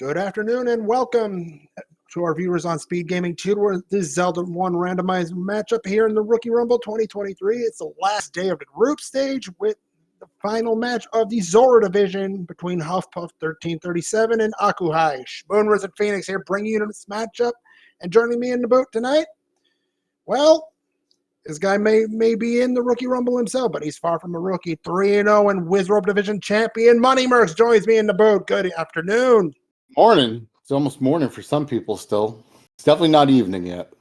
Good afternoon and welcome to our viewers on SpeedGaming to this Z1R Randomizer matchup here in the Rookie Rumble 2023. It's the last day of the group stage with the final match of the Zora division between huffpuff1337 and akuheish. Moonrise and Phoenix here bringing you this matchup, and joining me in the booth tonight, well, this guy may be in the Rookie Rumble himself, but he's far from a rookie. 3-0 and Wizrobe Division champion Money Mercs joins me in the booth. Good afternoon. Morning. It's almost morning for some people still. It's definitely not evening yet.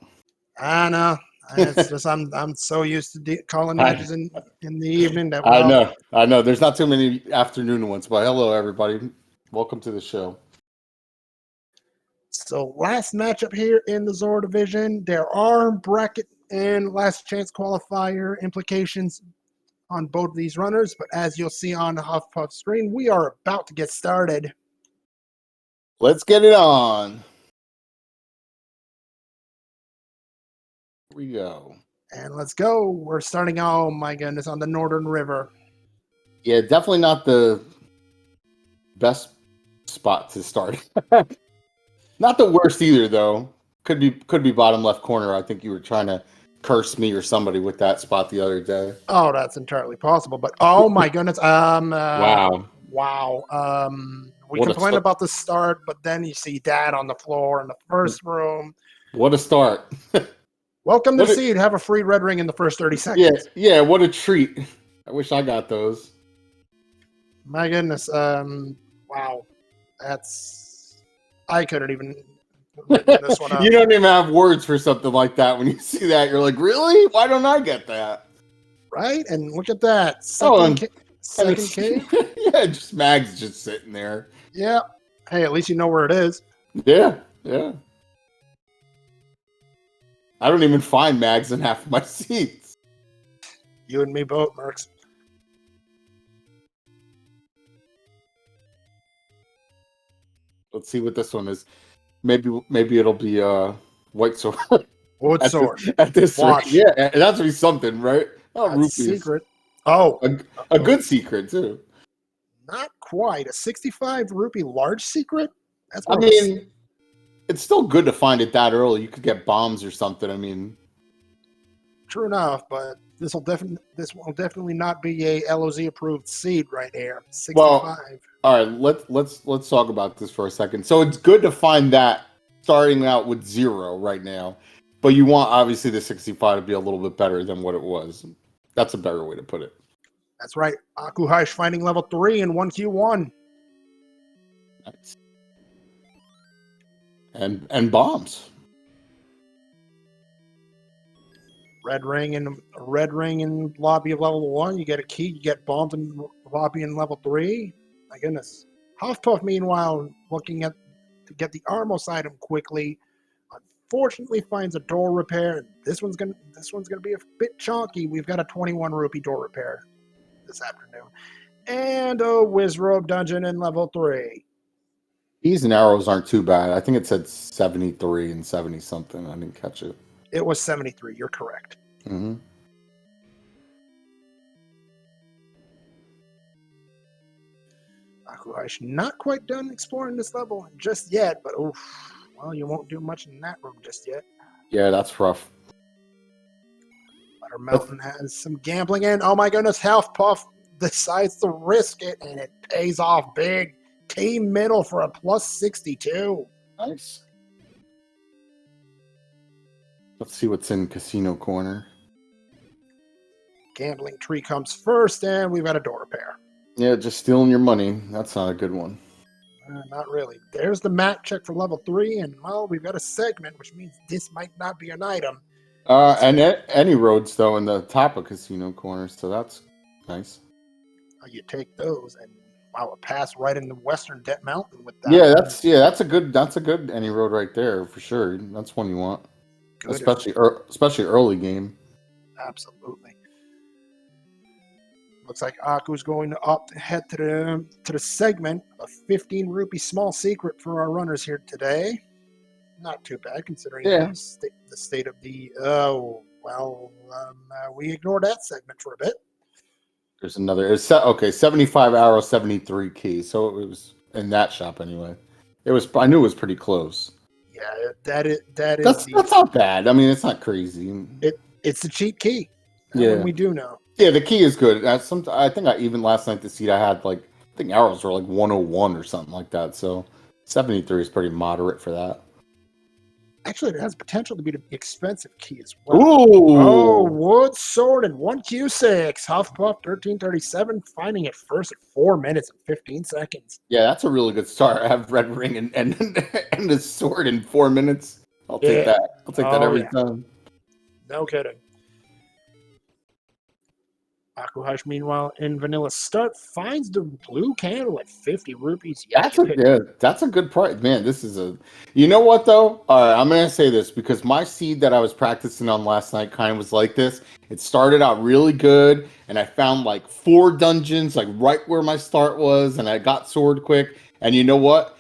I know. It's just I'm so used to calling matches in the evening that I know. There's not too many afternoon ones, but hello everybody. Welcome to the show. So last matchup here in the Zora division, there are bracket and last chance qualifier implications on both of these runners, but as you'll see on the HuffPuff screen, we are about to get started. Let's get it on. Here we go. And let's go. We're starting, oh my goodness, on the Northern River. Yeah, definitely not the best spot to start. Not the worst either, though. Could be bottom left corner. I think you were trying to curse me or somebody with that spot the other day. Oh, that's entirely possible. But oh my goodness, wow. We complain about the start, but then you see Dad on the floor in the first room. What a start. Welcome to Seed. Have a free red ring in the first 30 seconds. Yeah, what a treat. I wish I got those. My goodness. Wow. I couldn't even this one up. You don't even have words for something like that. When you see that, you're like, really? Why don't I get that? Right? And look at that. Second K. Yeah, just Mag's just sitting there. Yeah. Hey, at least you know where it is. Yeah. I don't even find Mags in half of my seats. You and me both, Mercs. Let's see what this one is. Maybe it'll be White Sword. Wood Sword. At this rate. Yeah, it has to be something, right? Oh, that's secret. Oh. A good secret, too. Not quite. A 65 rupee large secret? It's still good to find it that early. You could get bombs or something. True enough, but this will definitely not be a LOZ approved seed right here. 65. Well, all right, let's talk about this for a second. So it's good to find that starting out with 0 right now, but you want obviously the 65 to be a little bit better than what it was. That's a better way to put it. That's right. akuheish finding level 3 in 1Q1. Nice. And bombs. Red ring in lobby of level 1. You get a key. You get bombs in lobby in level 3. My goodness. Huffpuff, meanwhile, looking to get the Armos item quickly. Unfortunately, finds a door repair. This one's gonna be a bit chunky. We've got a 21 rupee door repair this afternoon, and a Wizrobe dungeon in level 3. These and arrows aren't too bad. I think it said 73 and 70 something. I didn't catch it. It was 73. You're correct. Mm-hmm. akuheish not quite done exploring this level just yet, but oof, well, you won't do much in that room just yet. Yeah, that's rough. Butter Mountain has some gambling in. Oh my goodness, Huffpuff decides to risk it, and it pays off big. Team middle for a plus 62. Nice. Let's see what's in Casino Corner. Gambling tree comes first, and we've got a door repair. Yeah, just stealing your money. That's not a good one. Not really. There's the map check for level 3, and, well, we've got a segment, which means this might not be an item. And any roads, though, in the top of Casino Corner, so that's nice. You take those, and, wow, a pass right in the Western Debt Mountain with that. Yeah, that's a good any road right there, for sure. That's one you want. Good. Especially early game. Absolutely. Looks like Aku's going to head to the segment. A 15 rupee small secret for our runners here today. Not too bad considering the state of the. We ignored that segment for a bit. There's another. 75 arrow, 73 key. So it was in that shop anyway. I knew it was pretty close. Yeah, that is That's not bad. I mean, it's not crazy. It's the cheat key. Yeah, we do know. Yeah, the key is good. I think even last night the seed I had I think arrows were like 101 or something like that. So 73 is pretty moderate for that. Actually, it has potential to be the expensive key as well. Ooh! Oh, wood sword and 1Q6. huffpuff1337 finding it first at 4 minutes and 15 seconds. Yeah, that's a really good start. I have red ring and and the sword in 4 minutes. I'll take that. I'll take that every time. No kidding. Akuheish, meanwhile, in vanilla start, finds the blue candle at 50 rupees. Yeah, that's a good price. Man, this is you know what, though? All right, I'm going to say this because my seed that I was practicing on last night kind of was like this. It started out really good, and I found like 4 dungeons, like right where my start was, and I got sword quick. And you know what?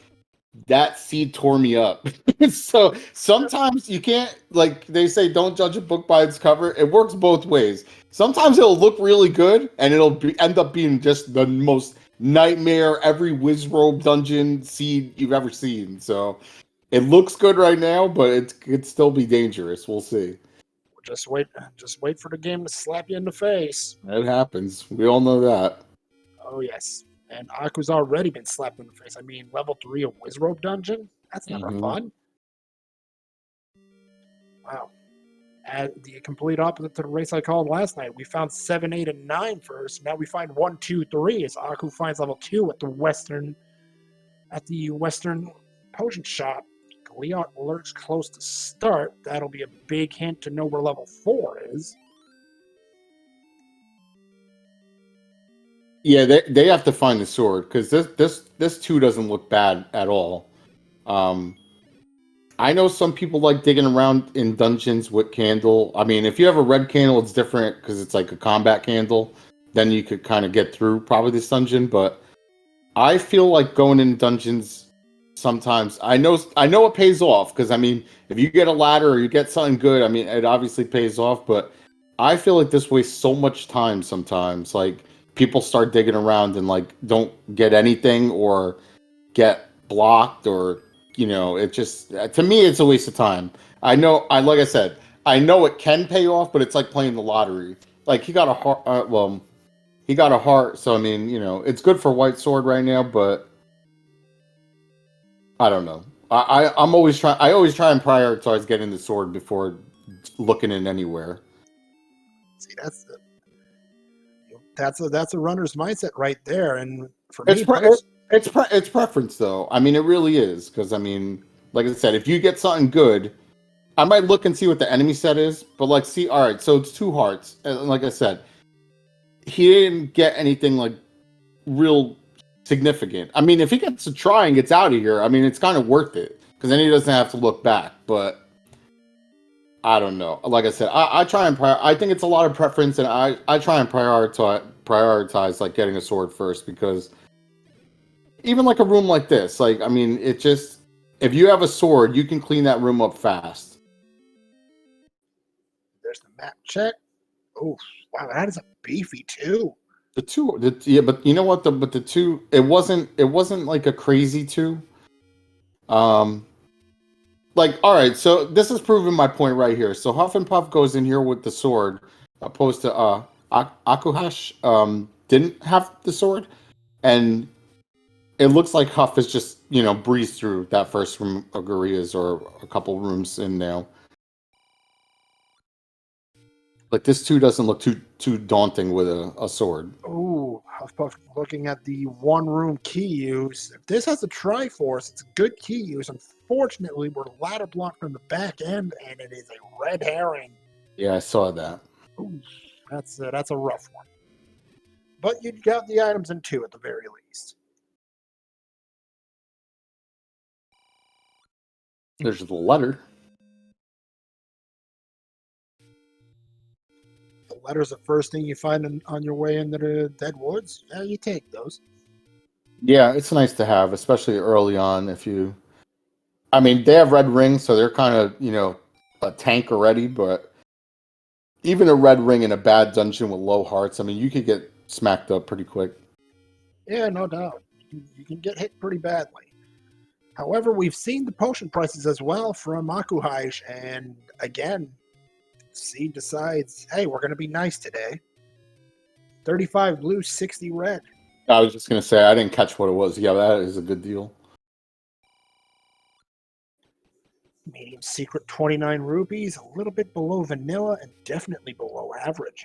That seed tore me up. So sometimes you can't, like they say, don't judge a book by its cover. It works both ways. Sometimes it'll look really good and end up being just the most nightmare, every wizrobe dungeon seed you've ever seen. So it looks good right now, but it could still be dangerous. We'll see. Just wait for the game to slap you in the face. It happens. We all know that. Oh yes. And Aku's already been slapped in the face. I mean, level 3 of Wizrobe Dungeon? That's never fun. Wow. At the complete opposite to the race I called last night. We found 7, 8, and 9 first. Now we find 1, 2, 3 as Aku finds level 2 at the Western Potion Shop. Leon lurks close to start. That'll be a big hint to know where level 4 is. Yeah, they have to find the sword because this 2 doesn't look bad at all. I know some people like digging around in dungeons with candle. I mean, if you have a red candle, it's different because it's like a combat candle. Then you could kind of get through probably this dungeon. But I feel like going in dungeons sometimes. I know it pays off because I mean, if you get a ladder or you get something good, I mean, it obviously pays off. But I feel like this wastes so much time sometimes. Like people start digging around and like don't get anything or get blocked or. You know, it just to me it's a waste of time. Like I said, I know it can pay off, but it's like playing the lottery. Like he got a heart. He got a heart, so I mean, you know, it's good for white sword right now, but I don't know. I always try and prioritize getting the sword before looking in anywhere. See, that's a runner's mindset right there, and for me. It's preference, though. I mean, it really is. Because, I mean, like I said, if you get something good, I might look and see what the enemy set is. But, like, see, all right, so it's 2 hearts. And like I said, he didn't get anything, like, real significant. I mean, if he gets a try and gets out of here, I mean, it's kind of worth it. Because then he doesn't have to look back. But, I don't know. Like I said, I try and I think it's a lot of preference. And I try and prioritize, like, getting a sword first. Because... even like a room like this, like, I mean, it just, if you have a sword, you can clean that room up fast. There's the map check. Oh, wow, that is a beefy 2. Yeah, but you know what? The 2, it wasn't like a crazy 2. Like, all right, so this is proving my point right here. So Huff and Puff goes in here with the sword, opposed to akuheish didn't have the sword, and it looks like Huff has just, you know, breezed through that first room of Gorilla's or a couple rooms in now. Like, this 2 doesn't look too daunting with a sword. Oh, Huffpuff looking at the 1-room key use. If this has a Triforce, it's a good key use. Unfortunately, we're ladder blocked from the back end, and it is a red herring. Yeah, I saw that. Ooh, that's a rough one. But you got the items in 2 at the very least. There's the letter. The letter's the first thing you find on your way into the dead woods. Yeah, you take those. Yeah, it's nice to have, especially early on. I mean, they have red rings, so they're kind of, you know, a tank already. But even a red ring in a bad dungeon with low hearts, I mean, you could get smacked up pretty quick. Yeah, no doubt. You can get hit pretty badly. However, we've seen the potion prices as well from akuheish, and again, Seed decides, hey, we're going to be nice today. 35 blue, 60 red. I was just going to say, I didn't catch what it was. Yeah, that is a good deal. Medium secret, 29 rupees, a little bit below vanilla and definitely below average.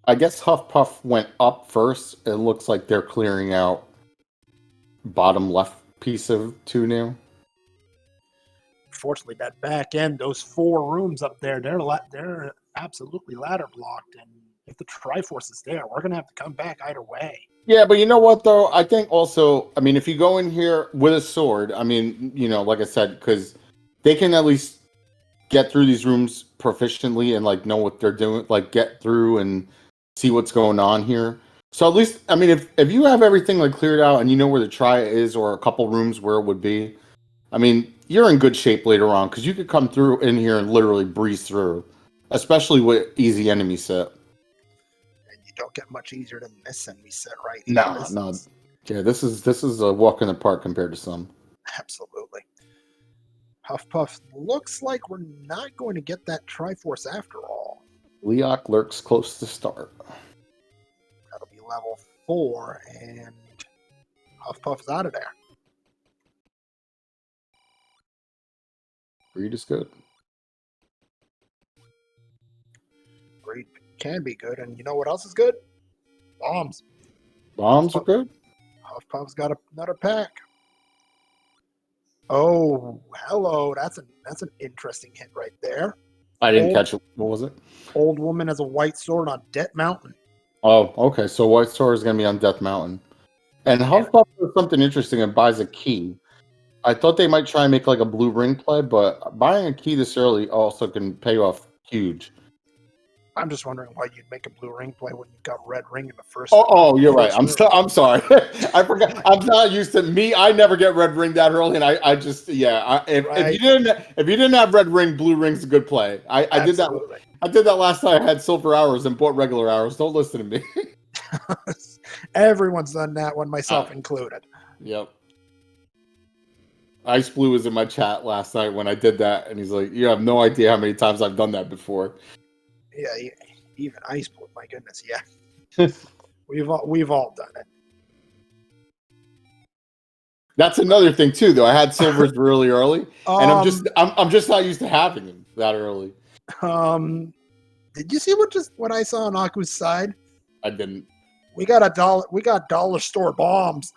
I guess Huffpuff went up first. It looks like they're clearing out bottom left piece of 2 now. Fortunately, that back end, those 4 rooms up there, they're absolutely ladder blocked. And if the Triforce is there, we're going to have to come back either way. Yeah, but you know what, though? I think also, I mean, if you go in here with a sword, I mean, you know, like I said, because they can at least get through these rooms proficiently and, like, know what they're doing, like, get through and see what's going on here. So at least, I mean, if you have everything, like, cleared out and you know where the try is or a couple rooms where it would be, I mean, you're in good shape later on because you could come through in here and literally breeze through, especially with easy enemy set. Don't get much easier than this enemy set right here. No. Yeah, this is a walk in the park compared to some. Absolutely. Huffpuff looks like we're not going to get that Triforce after all. Leok lurks close to start. That'll be level 4, and Huffpuff's out of there. Greed is good. Greed can be good, and you know what else is good? Bombs. Bombs are good. Huffpuff's got another pack. Oh, hello. That's an interesting hint right there. I didn't catch it. What was it? Old woman has a white sword on Death Mountain. Oh, okay. So White Sword is going to be on Death Mountain. And Huffpuff does something interesting and buys a key. I thought they might try and make like a blue ring play, but buying a key this early also can pay off huge. I'm just wondering why you'd make a blue ring play when you got red ring in the first. Oh, you're right. I'm sorry. I forgot. I'm not used to me. I never get red ring that early, and I just if you didn't have red ring, blue ring's a good play. I did that. I did that last time. I had silver hours and bought regular hours. Don't listen to me. Everyone's done that one, myself included. Yep. Ice Blue was in my chat last night when I did that, and he's like, "You have no idea how many times I've done that before." Yeah, even Ice Blue. My goodness, yeah. we've all done it. That's another thing too, though. I had silvers really early, and I'm just not used to having them that early. Did you see what I saw on Aku's side? I didn't. We got dollar store bombs.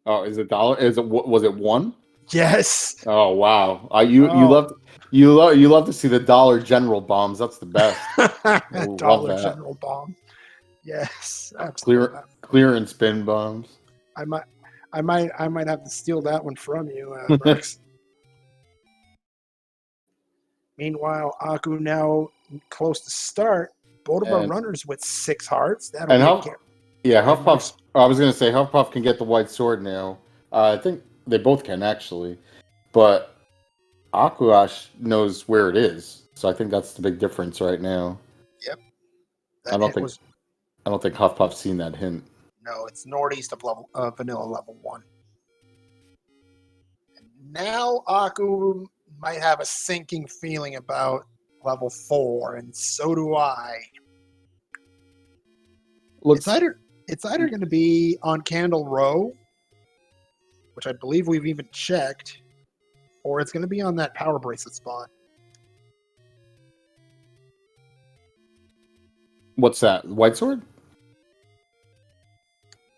Oh, is it dollar? Was it 1? Yes. Oh wow! You love to see the Dollar General bombs. That's the best. Dollar General bomb. Yes, absolutely. Clear and spin bombs. I might have to steal that one from you, Brooks. Meanwhile, Aku now close to start. Both of our runners with 6 hearts. Huffpuff. I was going to say Huffpuff can get the white sword now. I think they both can actually, but akuheish knows where it is, so I think that's the big difference right now. Yep. I don't think Huffpuff's seen that hint. No, it's northeast of vanilla level 1. And now Aku might have a sinking feeling about level 4, and so do I. It's either going to be on Candle Row, which I believe we've even checked, or it's going to be on that power bracelet spot. What's that? White sword?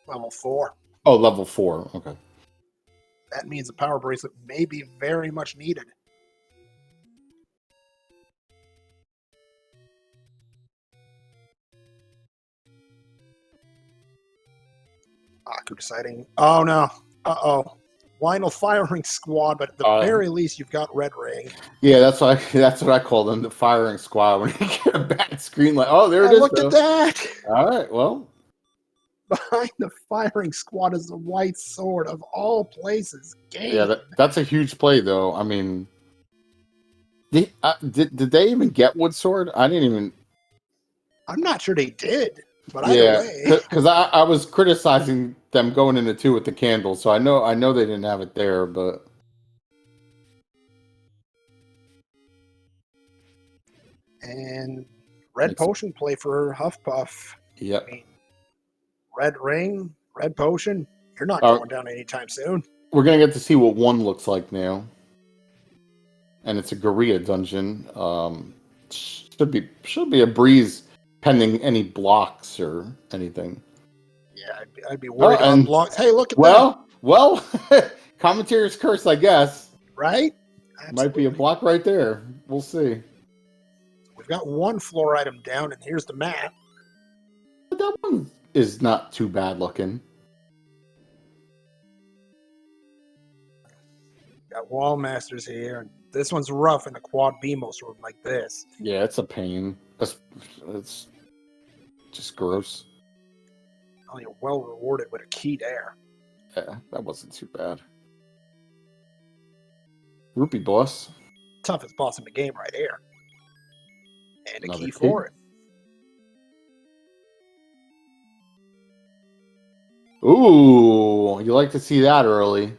Level 4. Oh, level 4. Okay. That means the power bracelet may be very much needed. Aku deciding, oh no, Lionel firing squad, but at the very least you've got red ring. Yeah, that's what I call them, the firing squad. When you get a bad screen, like, oh, there it is. Look at that. All right, well, behind the firing squad is the white sword of all places. Game. Yeah, that's a huge play, though. I mean, did they even get wood sword? I didn't even. I'm not sure they did. But either way, because I was criticizing them going into 2 with the candle, so I know they didn't have it there, but and red potion play for Huffpuff. Yep. I mean, red ring, red potion. You're not going down anytime soon. We're gonna get to see what 1 looks like now, and it's a Gorilla dungeon. Should be a breeze, pending any blocks or anything. Yeah, I'd be worried on blocks. Hey, look at that. Well, commentator's curse, I guess. Right? Absolutely. Might be a block right there. We'll see. We've got 1 floor item down, and here's the map. But that one is not too bad looking. Got wall masters here, and this one's rough in a quad BMOS room like this. Yeah, it's a pain. It's just gross. Oh, you're well rewarded with a key there. Yeah, that wasn't too bad. Rupee boss. Toughest boss in the game right here. And a key Another for it. Ooh, you like to see that early.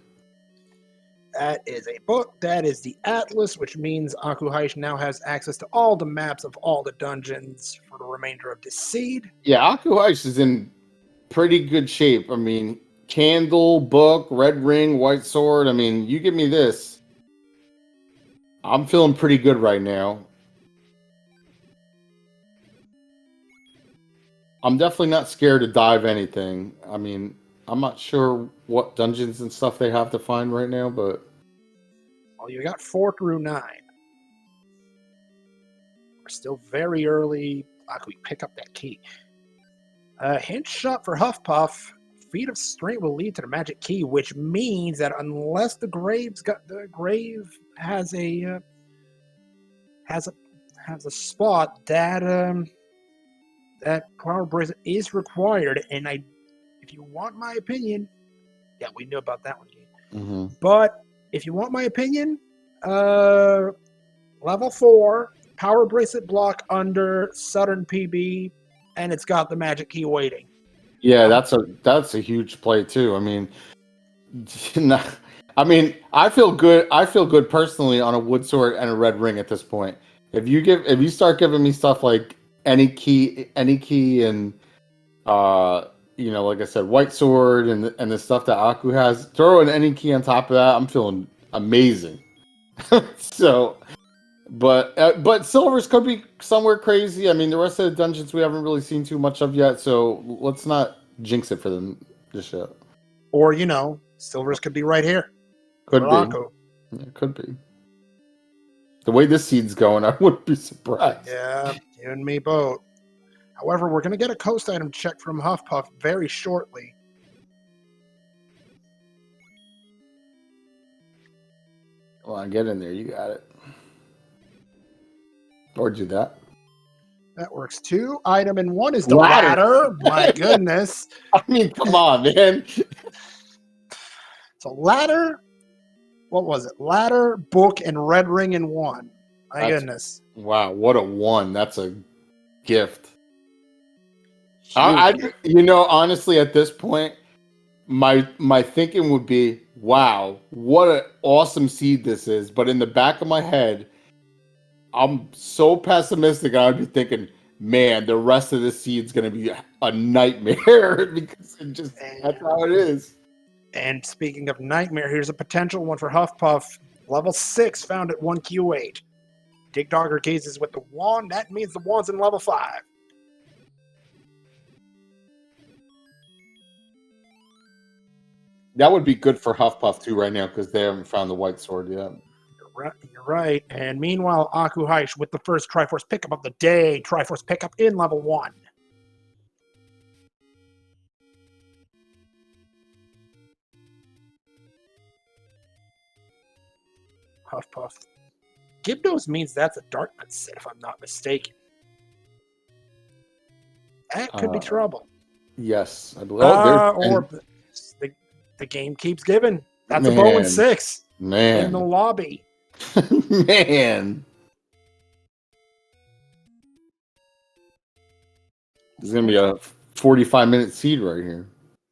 That is a book. That is the Atlas, which means Akuheish now has access to all the maps of all the dungeons for the remainder of this seed. Yeah, akuheish is in pretty good shape. I mean, candle, book, red ring, white sword. I mean, you give me this. I'm feeling pretty good right now. I'm definitely not scared to dive anything. I mean, I'm not sure what dungeons and stuff they have to find right now, but... Well, you got 4 through 9. We're still very early. We pick up that key. Hint shot for Huffpuff. Feat of Strength will lead to the magic key, which means that unless the grave has a spot that that power bracelet is required, and if you want my opinion, yeah, we knew about that one. Mm-hmm. But if you want my opinion, level 4 power bracelet block under Southern PB, and it's got the magic key waiting. Yeah, that's a huge play too. I mean, I feel good. I feel good personally on a wood sword and a red ring at this point. If you start giving me stuff like any key, and like I said, white sword and the stuff that Aku has, throw in any key on top of that, I'm feeling amazing. So, but silvers could be somewhere crazy. I mean, the rest of the dungeons we haven't really seen too much of yet, so let's not jinx it for them just yet. Or silvers could be right here. Could be. Yeah, could be. The way this seed's going, I wouldn't be surprised. Yeah, you and me both. However, we're going to get a coast item check from Huffpuff very shortly. Come on, get in there. You got it. Or do that. That works too. Item and 1 is the ladder. My goodness. I mean, come on, man. So ladder. What was it? Ladder, book, and red ring in 1. My goodness. Wow, what a 1. That's a gift. Honestly, at this point, my thinking would be, wow, what an awesome seed this is. But in the back of my head, I'm so pessimistic. I would be thinking, man, the rest of this seed's going to be a nightmare because that's how it is. And speaking of nightmare, here's a potential one for Huffpuff. Level 6 found at 1Q8. Dig Dogger cases with the wand. That means the wand's in level 5. That would be good for Huffpuff too right now because they haven't found the white sword yet. You're right. And meanwhile, Akuheish with the first Triforce pickup of the day. Triforce pickup in level 1. Huffpuff. Gibdos means that's a Darkness set, if I'm not mistaken. That could be trouble. Yes, I believe. The game keeps giving. That's a bow and 6. Man. In the lobby. Man. There's going to be a 45-minute seed right here.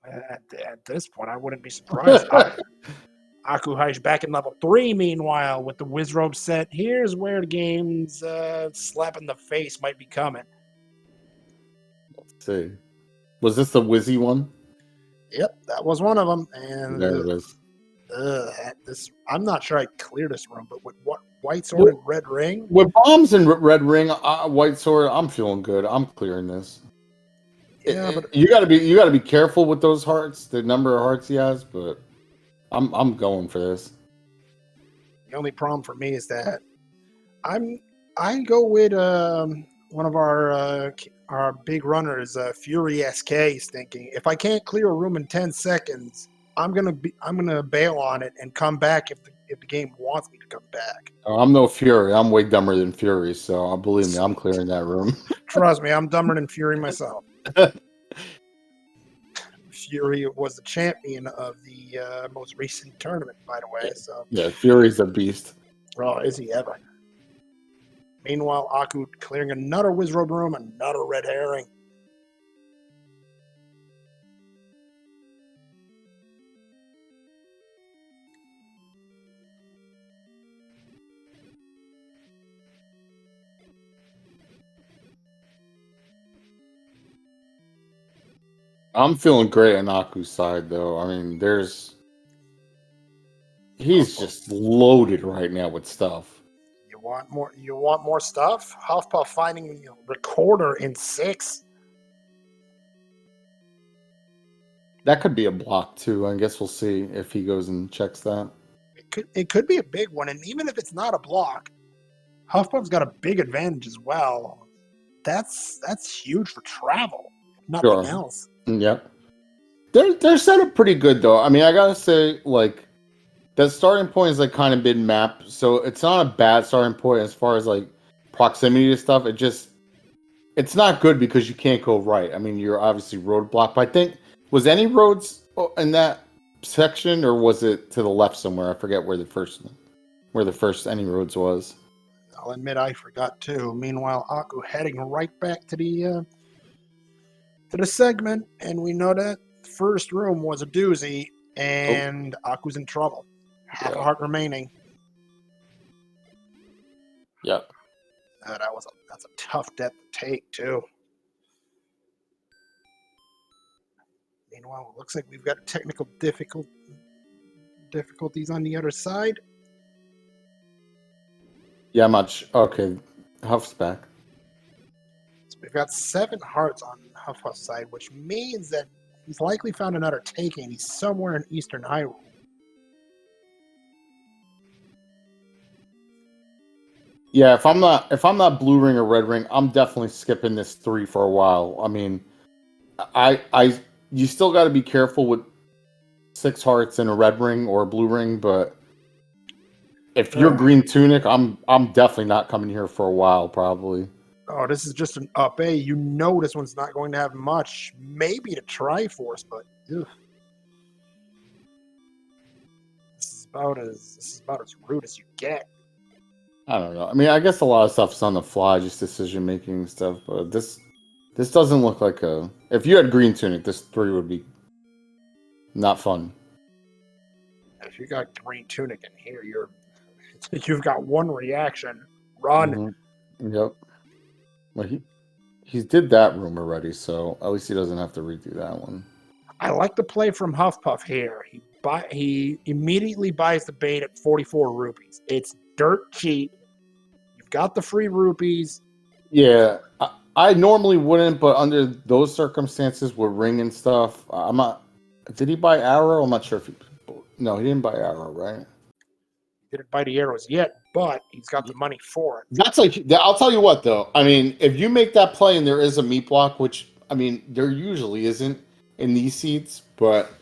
At this point, I wouldn't be surprised. Akuheish back in level 3, meanwhile, with the Wizrobe set. Here's where the game's slap in the face might be coming. Let's see. Was this the Wizzy one? Yep, that was one of them. And There it is. I'm not sure I cleared this room, but with what white sword and red ring? With bombs and red ring, white sword, I'm feeling good. I'm clearing this. Yeah, but you gotta be careful with those hearts, the number of hearts he has, but I'm going for this. the only problem for me is that I go with one of our big runners, Fury SK, is thinking if I can't clear a room in 10 seconds, I'm gonna bail on it and come back if the game wants me to come back. Oh, I'm no Fury. I'm way dumber than Fury, so believe me, I'm clearing that room. Trust me, I'm dumber than Fury myself. Fury was the champion of the most recent tournament, by the way. So yeah, Fury's a beast. oh, is he ever? Meanwhile, Aku clearing another Wizrobe room, another red herring. I'm feeling great on Aku's side, though. I mean, he's just loaded right now with stuff. You want more? You want more stuff? Huffpuff finding recorder in 6. That could be a block too. I guess we'll see if he goes and checks that. It could be a big one, and even if it's not a block, Huffpuff's got a big advantage as well. That's huge for travel. If nothing else. Yep. They're set up pretty good though. I mean, I gotta say, like, that starting point is like kind of mid-map, so it's not a bad starting point as far as like proximity to stuff. It's not good because you can't go right. I mean, you're obviously roadblocked. But I think was any roads in that section, or was it to the left somewhere? I forget where the first any roads was. I'll admit I forgot too. Meanwhile, Aku heading right back to the segment, and we know that the first room was a doozy, and Aku's in trouble. Half a heart remaining. Yep. That's a tough death to take too. Meanwhile, it looks like we've got technical difficulties on the other side. Yeah, much. Okay, Huff's back. So we've got 7 hearts on Huffpuff's side, which means that he's likely found another taking. He's somewhere in Eastern Hyrule. Yeah, if I'm not blue ring or red ring, I'm definitely skipping this 3 for a while. I mean, you still got to be careful with 6 hearts and a red ring or a blue ring, but if you're green tunic, I'm definitely not coming here for a while, probably. Oh, this is just an up A. You know this one's not going to have much. Maybe to Triforce, but ugh. This is about as rude as you get. I don't know. I mean, I guess a lot of stuff's on the fly, just decision making and stuff. But this doesn't look like a. If you had green tunic, this 3 would be not fun. If you got green tunic in here, you've got one reaction: run. Mm-hmm. Yep. Well, he did that room already, so at least he doesn't have to redo that one. I like the play from Huffpuff here. He immediately buys the bait at 44 rupees. It's dirt cheap. You've got the free rupees. Yeah, I normally wouldn't, but under those circumstances with ring and stuff, I'm not. Did he buy arrow? I'm not sure if no, he didn't buy arrow, right? He didn't buy the arrows yet, but he's got the money for it. That's like, I'll tell you what though. I mean, if you make that play and there is a meat block, which I mean, there usually isn't in these seats, but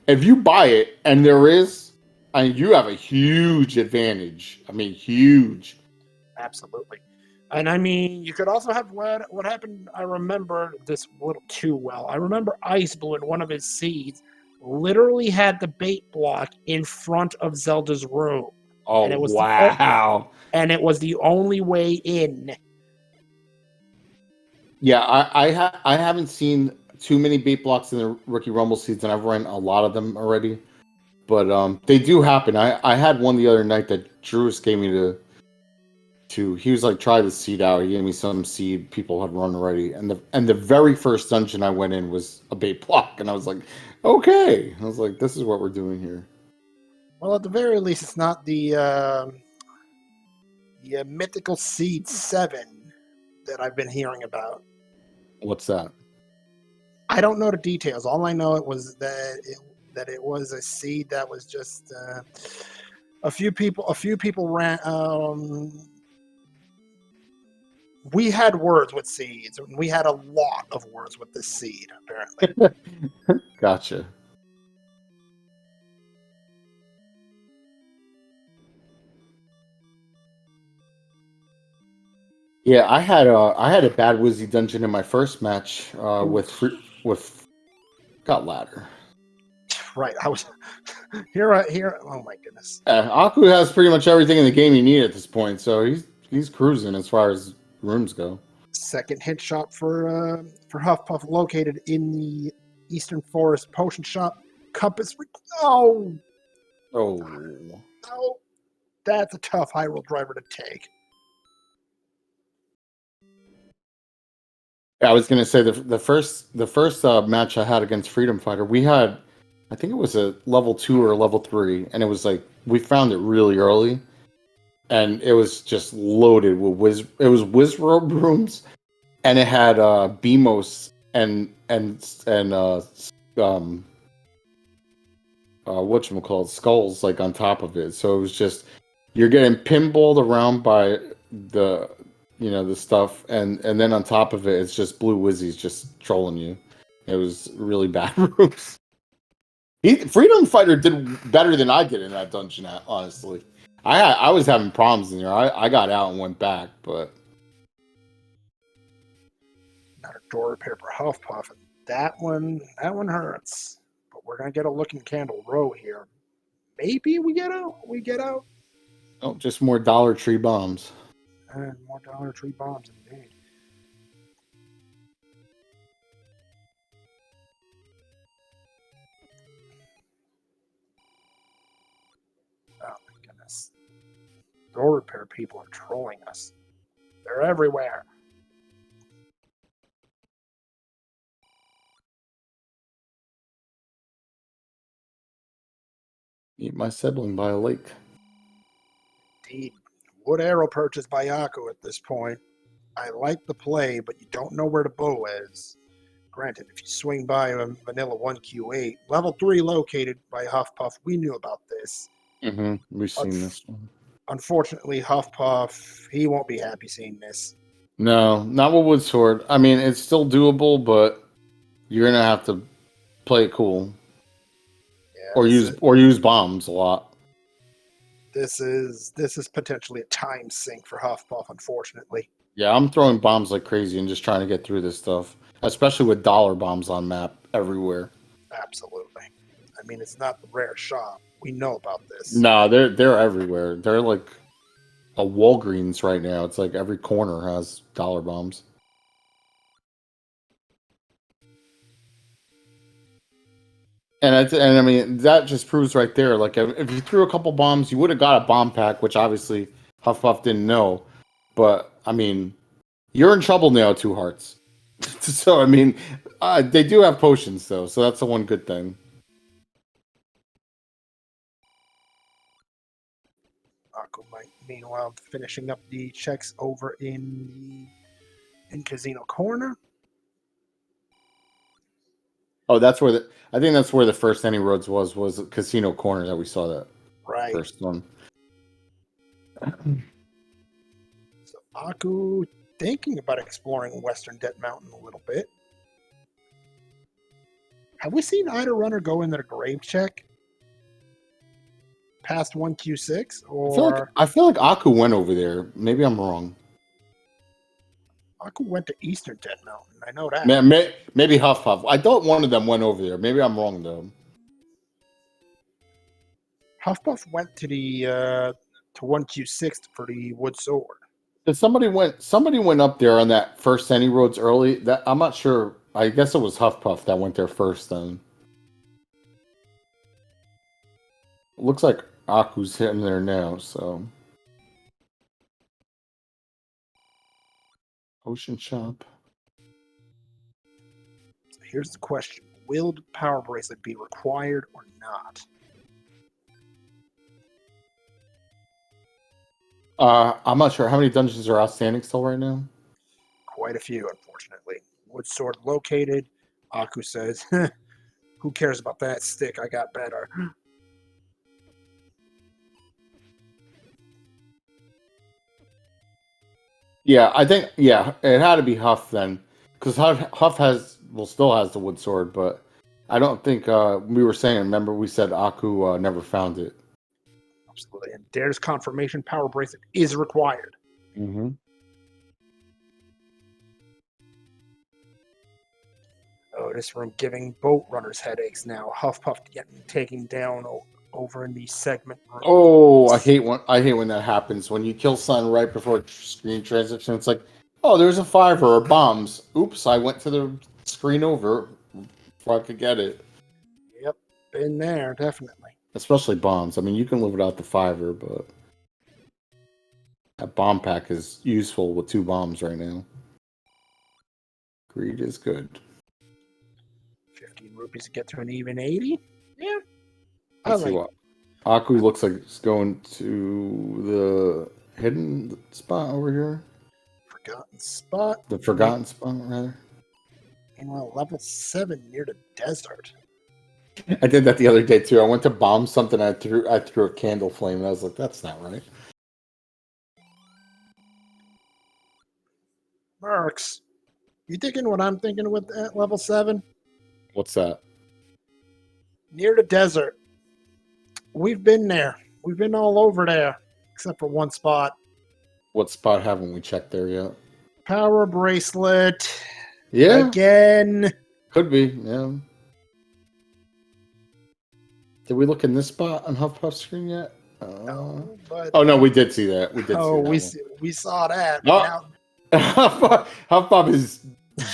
if you buy it and there is, I mean, you have a huge advantage. I mean, huge. Absolutely. And I mean, you could also have what happened. I remember this a little too well. I remember Ice Blue in one of his seeds literally had the bait block in front of Zelda's room. Oh, and it was wow. And it was the only way in. Yeah, I haven't seen too many bait blocks in the Rookie Rumble season. I've run a lot of them already. But they do happen. I had one the other night that Drews gave me to he was like, try the seed out. He gave me some seed people had run already. And the very first dungeon I went in was a bait block. And I was like, okay. I was like, this is what we're doing here. Well, at the very least, it's not the mythical seed 7 that I've been hearing about. What's that? I don't know the details. All I know was that it was a seed that was just a few people ran. We had words with seeds. We had a lot of words with this seed, apparently. Gotcha. Yeah, I had a bad Wizzy dungeon in my first match with got ladder. Right, I was here. Oh my goodness. Aku has pretty much everything in the game you need at this point, so he's cruising as far as rooms go. Second hit shop for Huffpuff, located in the Eastern Forest Potion Shop. Compass. Oh, that's a tough high roll driver to take. I was gonna say the first match I had against Freedom Fighter, we had, I think it was a level 2 or a level 3, and it was like we found it really early, and it was just loaded with Wizrobe rooms, and it had BMOS and whatchamacallit, skulls like on top of it. So it was just, you're getting pinballed around by the stuff, and then on top of it, it's just blue Wizzies just trolling you. It was really bad rooms. Freedom Fighter did better than I did in that dungeon, honestly. I was having problems in there. I got out and went back, but Not a door repair for Huffpuff. That one hurts. But we're gonna get a looking candle row here. Maybe we get out. oh, just more Dollar Tree bombs. And more Dollar Tree bombs, indeed. Oh my goodness. Door repair people are trolling us. They're everywhere. Meet my sibling by a lake. Indeed. Wood arrow purchased by Aku at this point. I like the play, but you don't know where the bow is. Granted, if you swing by a vanilla 1Q8, level 3 located by Huffpuff, we knew about this. Mm-hmm. We've seen this one. Unfortunately, Huffpuff, he won't be happy seeing this. No, not with Wood Sword. I mean, it's still doable, but you're gonna have to play it cool. Yeah, or use bombs a lot. This is potentially a time sink for Huffpuff, unfortunately. Yeah, I'm throwing bombs like crazy and just trying to get through this stuff, especially with dollar bombs on map everywhere. Absolutely. I mean, it's not the rare shop. We know about this. No, they're everywhere. They're like a Walgreens right now. It's like every corner has dollar bombs. And I mean, that just proves right there. Like, if you threw a couple bombs, you would have got a bomb pack, which obviously Huffpuff didn't know. But I mean, you're in trouble now, Two Hearts. So I mean, they do have potions though, so that's the one good thing. Aku might, meanwhile, finishing up the checks over in Casino Corner. Oh, I think that's where the first Any Roads was Casino Corner that we saw that Right. first one. So Aku thinking about exploring Western Debt Mountain a little bit. Have we seen either runner go into the grave check past 1Q6? Or I feel like Aku went over there. Maybe I'm wrong. Aku went to Eastern Debt Mountain. I know that. Maybe Huffpuff. I thought one of them went over there. Maybe I'm wrong though. Huffpuff went to the to 1Q6 for the wood sword. Somebody went up there on that first Any Roads early. That I'm not sure I guess it was Huffpuff that went there first then. Looks like Aku's hitting there now, so. Ocean Shop. So here's the question. Will the power bracelet be required or not? I'm not sure. How many dungeons are outstanding still right now? Quite a few, unfortunately. Wood sword located. Aku says, who cares about that stick? I got better. Yeah, I think, yeah, it had to be Huff then. Because Huff still has the wood sword, but I don't think we were saying, remember we said Aku never found it. Absolutely. And there's confirmation power bracelet is required. Mm-hmm. Oh, this room giving boat runners headaches now. Huffpuff getting taken down over in the segment room. Oh, I hate when that happens. When you kill someone right before screen transition, it's like, oh, there's a 5 or bombs. Oops, I went to the screen over before I could get it. Yep, been there, definitely. Especially bombs. I mean, you can live without the 5, but that bomb pack is useful with 2 bombs right now. Greed is good. 15 rupees to get to an even 80? Yeah. Let's see what. Aku looks like it's going to the hidden spot over here. Forgotten spot. The forgotten spot, rather. Meanwhile, level 7 near the desert. I did that the other day too. I went to bomb something. I threw a candle flame, and I was like, "That's not right." Marks, you thinking what I'm thinking with that level 7? What's that? Near the desert. We've been there. We've been all over there, except for one spot. What spot haven't we checked there yet? Power bracelet. Yeah, Again. could be. Yeah. Did we look in this spot on HuffPuff screen yet? No, but Oh no, we did see that. We did. We saw that. Oh. Now, HuffPuff is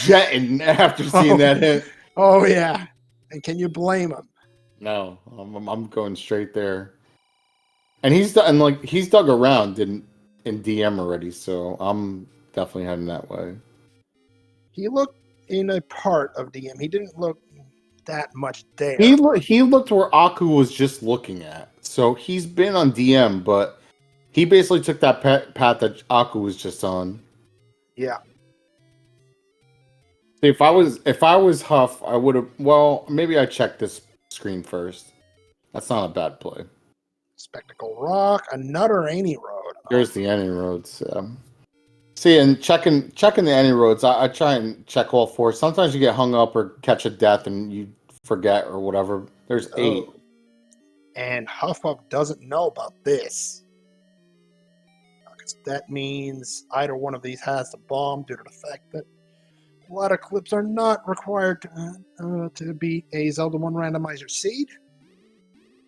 jetting after seeing that hit. Oh yeah, and can you blame him? No, I'm going straight there. And he's dug around in DM already, so I'm definitely heading that way. He looked in a part of DM. He didn't look that much there. He looked where Aku was just looking at. So he's been on DM, but he basically took that path that Aku was just on. Yeah. If I was Huff, I would have. Well, maybe I checked this screen first. That's not a bad play. Spectacle Rock, another any road. There's the any roads. See, and checking the any roads, I try and check all 4. Sometimes you get hung up or catch a death and you forget or whatever. There's 8. And Huffpuff doesn't know about this. Because that means either one of these has the bomb due to the fact that a lot of clips are not required to be a Zelda 1 randomizer seed.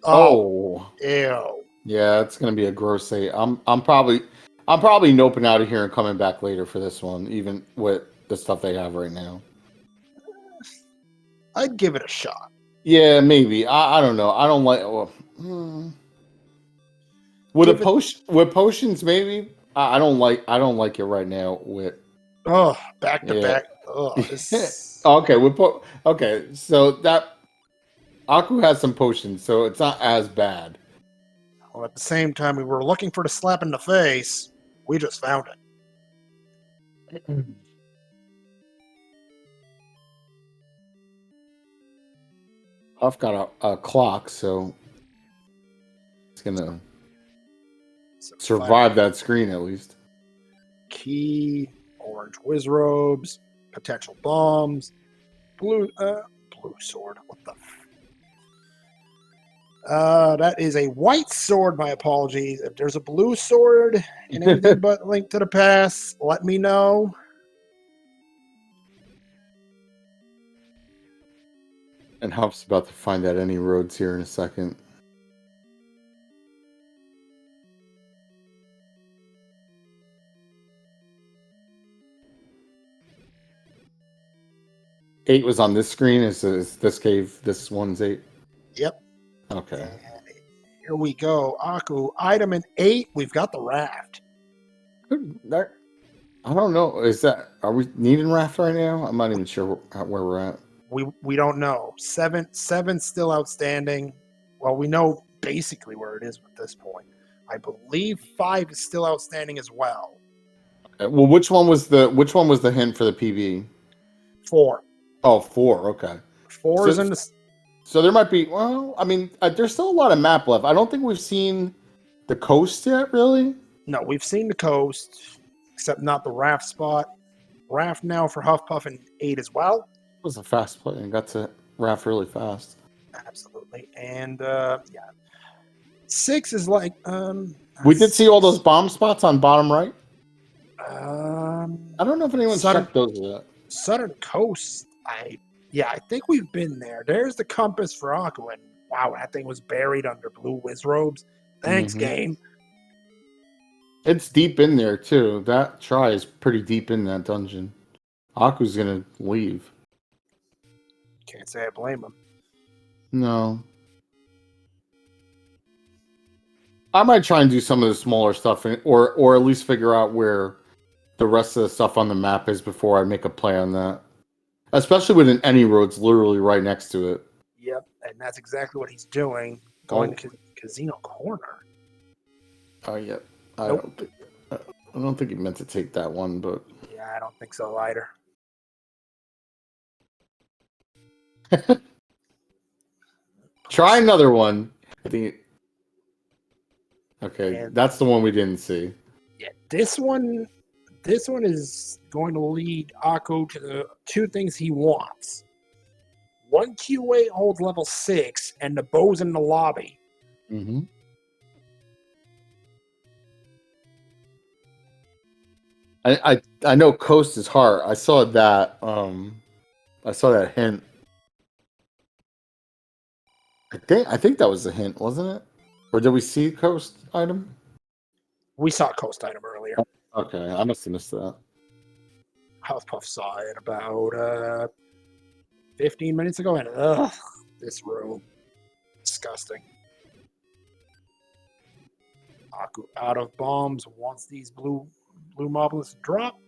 Oh. Ew. Yeah, it's gonna be a gross 8. I'm probably noping out of here and coming back later for this one, even with the stuff they have right now. I'd give it a shot. Yeah, maybe. I don't know. I don't like. With potions, maybe. I don't like it right now. With back to back. Okay, okay. So that Aku has some potions, so it's not as bad. Well, at the same time, we were looking for the slap in the face. We just found it. I've got a clock, so it's gonna survive that screen at least. Key, orange whiz robes, potential bombs, blue sword. What the? That is a white sword. My apologies. If there's a blue sword and anything but Link to the Past, let me know. And Huff's about to find out any roads here in a second. 8 was on this screen. Is this cave? This one's 8. Yep. Okay. And here we go. Aku, item in 8, we've got the raft. I don't know. Are we needing raft right now? I'm not even sure where we're at. We don't know. 7's still outstanding. Well, we know basically where it is at this point. I believe 5 is still outstanding as well. Okay. Well, which one was the hint for the PB? 4. Oh, 4. Okay. 4 is in the. So there might be. Well, I mean, there's still a lot of map left. I don't think we've seen the coast yet, really. No, we've seen the coast, except not the raft spot. Raft now for Huffpuff in 8 as well. It was a fast play and got to raft really fast. Absolutely. And yeah. 6 is like we did see all those bomb spots on bottom right. I don't know if anyone's checked those yet. Southern Coast, I think we've been there. There's the compass for Aku, and wow, that thing was buried under blue whiz robes. Thanks, game. It's deep in there too. That try is pretty deep in that dungeon. Aku's gonna leave. Can't say I blame him. No. I might try and do some of the smaller stuff, or at least figure out where the rest of the stuff on the map is before I make a play on that. Especially when any road's literally right next to it. Yep, and that's exactly what he's doing. Going to Casino Corner. Oh, yeah. I don't think he meant to take that one, but... Yeah, I don't think so either. Try another one. I think... Okay, that's the one we didn't see. Yeah, this one is going to lead Aku to the 2 things he wants. 1 QA holds level 6, and the bow's in the lobby. Mm-hmm. I know coast is hard. I saw that hint. I think that was the hint, wasn't it? Or did we see coast item? We saw coast item earlier. Okay, I must have missed that. Huffpuff saw it about 15 minutes ago, and this room, disgusting. Aku out of bombs wants these blue moblins to drop.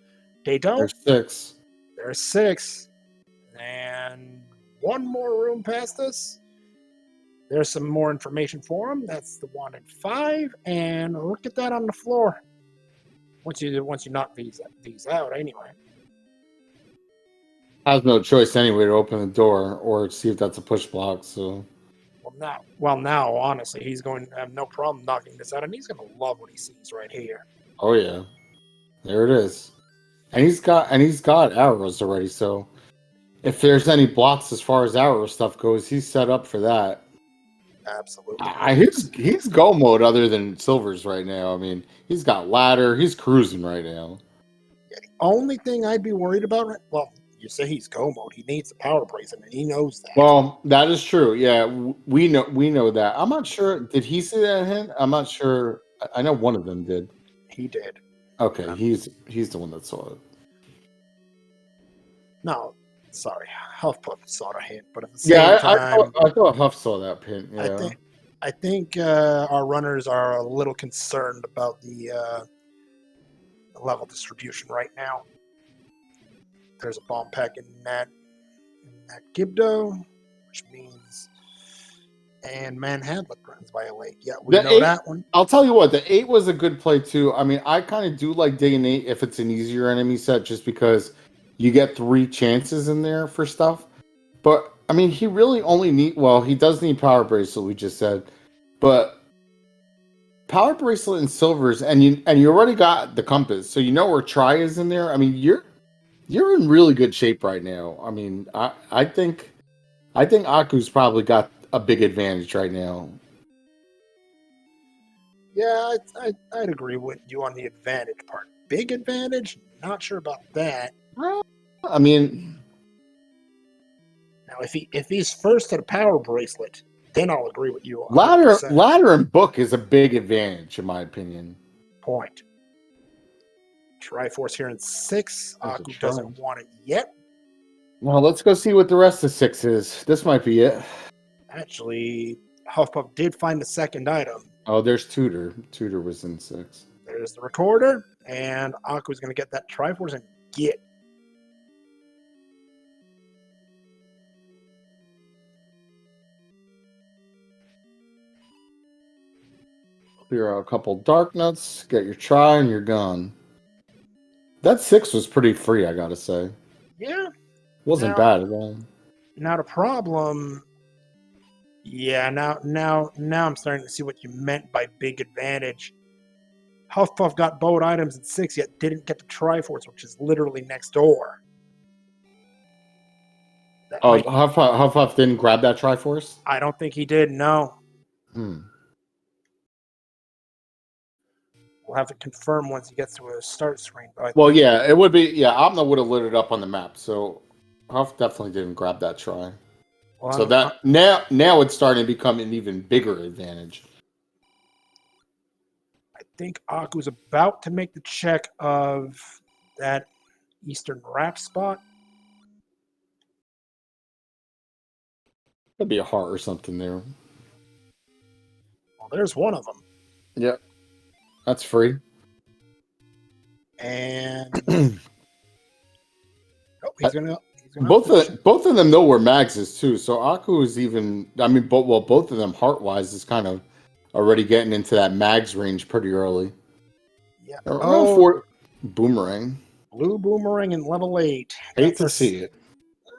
They don't. There's 6. There's 6, and 1 more room past us. There's some more information for him. That's the 1 and 5, and look at that on the floor. Once you knock these out, anyway. Has no choice anyway to open the door or see if that's a push block. So, now, honestly, he's going to have no problem knocking this out, and he's going to love what he sees right here. Oh yeah, there it is, and he's got arrows already. So, if there's any blocks as far as arrow stuff goes, he's set up for that. Absolutely. He's go mode other than Silver's right now. I mean, he's got ladder. He's cruising right now. Yeah, the only thing I'd be worried about, well, you say he's go mode. He needs the power bracelet, and he knows that. Well, that is true. Yeah, we know that. I'm not sure. Did he see that hint? I'm not sure. I know one of them did. He did. Okay, he's the one that saw it. No, sorry, Huffpuff saw the hint, but at the same time, I thought Huff saw that hint. Yeah. I think our runners are a little concerned about the level distribution right now. There's a bomb pack in that Gibdo, which means, and Manhattan runs by a lake. Yeah, we know that one. I'll tell you what, the 8 was a good play too. I mean, I kind of do like digging 8 if it's an easier enemy set, just because you get 3 chances in there for stuff. But I mean, he really only he does need power bracelet, we just said, but power bracelet and silvers, and you already got the compass, so you know where try is in there. I mean, you're in really good shape right now. I mean, I think Aku's probably got a big advantage right now. Yeah, I'd agree with you on the advantage part. Big advantage? Not sure about that. I mean, now if he's first to the power bracelet, then I'll agree with you. Ladder and book is a big advantage in my opinion. Point. Triforce here in 6. Aku doesn't want it yet. Well, let's go see what the rest of 6 is. This might be it. Actually, Huffpuff did find the second item. Oh, there's Tutor. Tutor was in 6. There's the recorder, and Aku's going to get that Triforce and get. Clear out a couple dark nuts, get your try, and you're gone. That 6 was pretty free, I gotta say. Yeah. Wasn't bad at all. Now the problem. Yeah, now I'm starting to see what you meant by big advantage. Huffpuff got both items in 6, yet didn't get the Triforce, which is literally next door. Huffpuff didn't grab that Triforce? I don't think he did, no. We'll have to confirm once he gets to a start screen. Yeah, it would be. Yeah, Omna would have lit it up on the map, so Huff definitely didn't grab that try. Well, so that now it's starting to become an even bigger advantage. I think Aku's about to make the check of that Eastern Wrap spot. Could be a heart or something there. Well, there's one of them. Yep. That's free. And he's gonna both of them though were Magses too. So Aku is even. I mean, both of them heart wise is kind of already getting into that Mags range pretty early. Yeah. Boomerang. Blue boomerang in level 8. Hate to see it.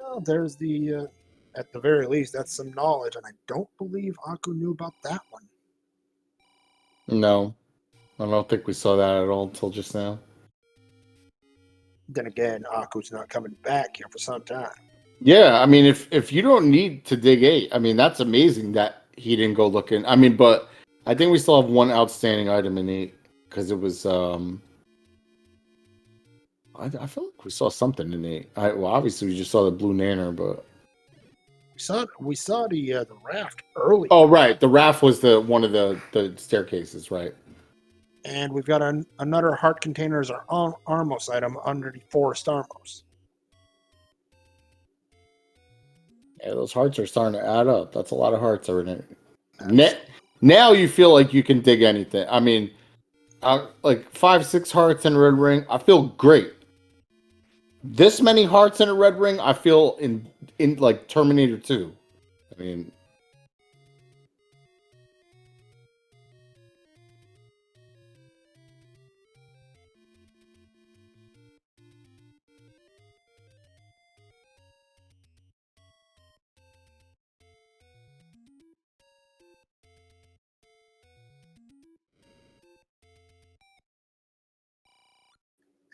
Well, there's the. At the very least, that's some knowledge, and I don't believe Aku knew about that one. No, I don't think we saw that at all until just now. Then again, Aku's not coming back here for some time. Yeah, I mean, if you don't need to dig 8, I mean, that's amazing that he didn't go looking. I mean, but I think we still have one outstanding item in 8 because it was. I feel like we saw something in 8. Well, obviously we just saw the blue nanner, but. We saw the raft early. Oh, right. The raft was one of the staircases, right? And we've got another heart container as our Armos item under the Forest Armos. Yeah, those hearts are starting to add up. That's a lot of hearts are in it. Now you feel like you can dig anything. I mean, like 5-6 hearts in a red ring, I feel great. This many hearts in a red ring, I feel in like Terminator 2. I mean,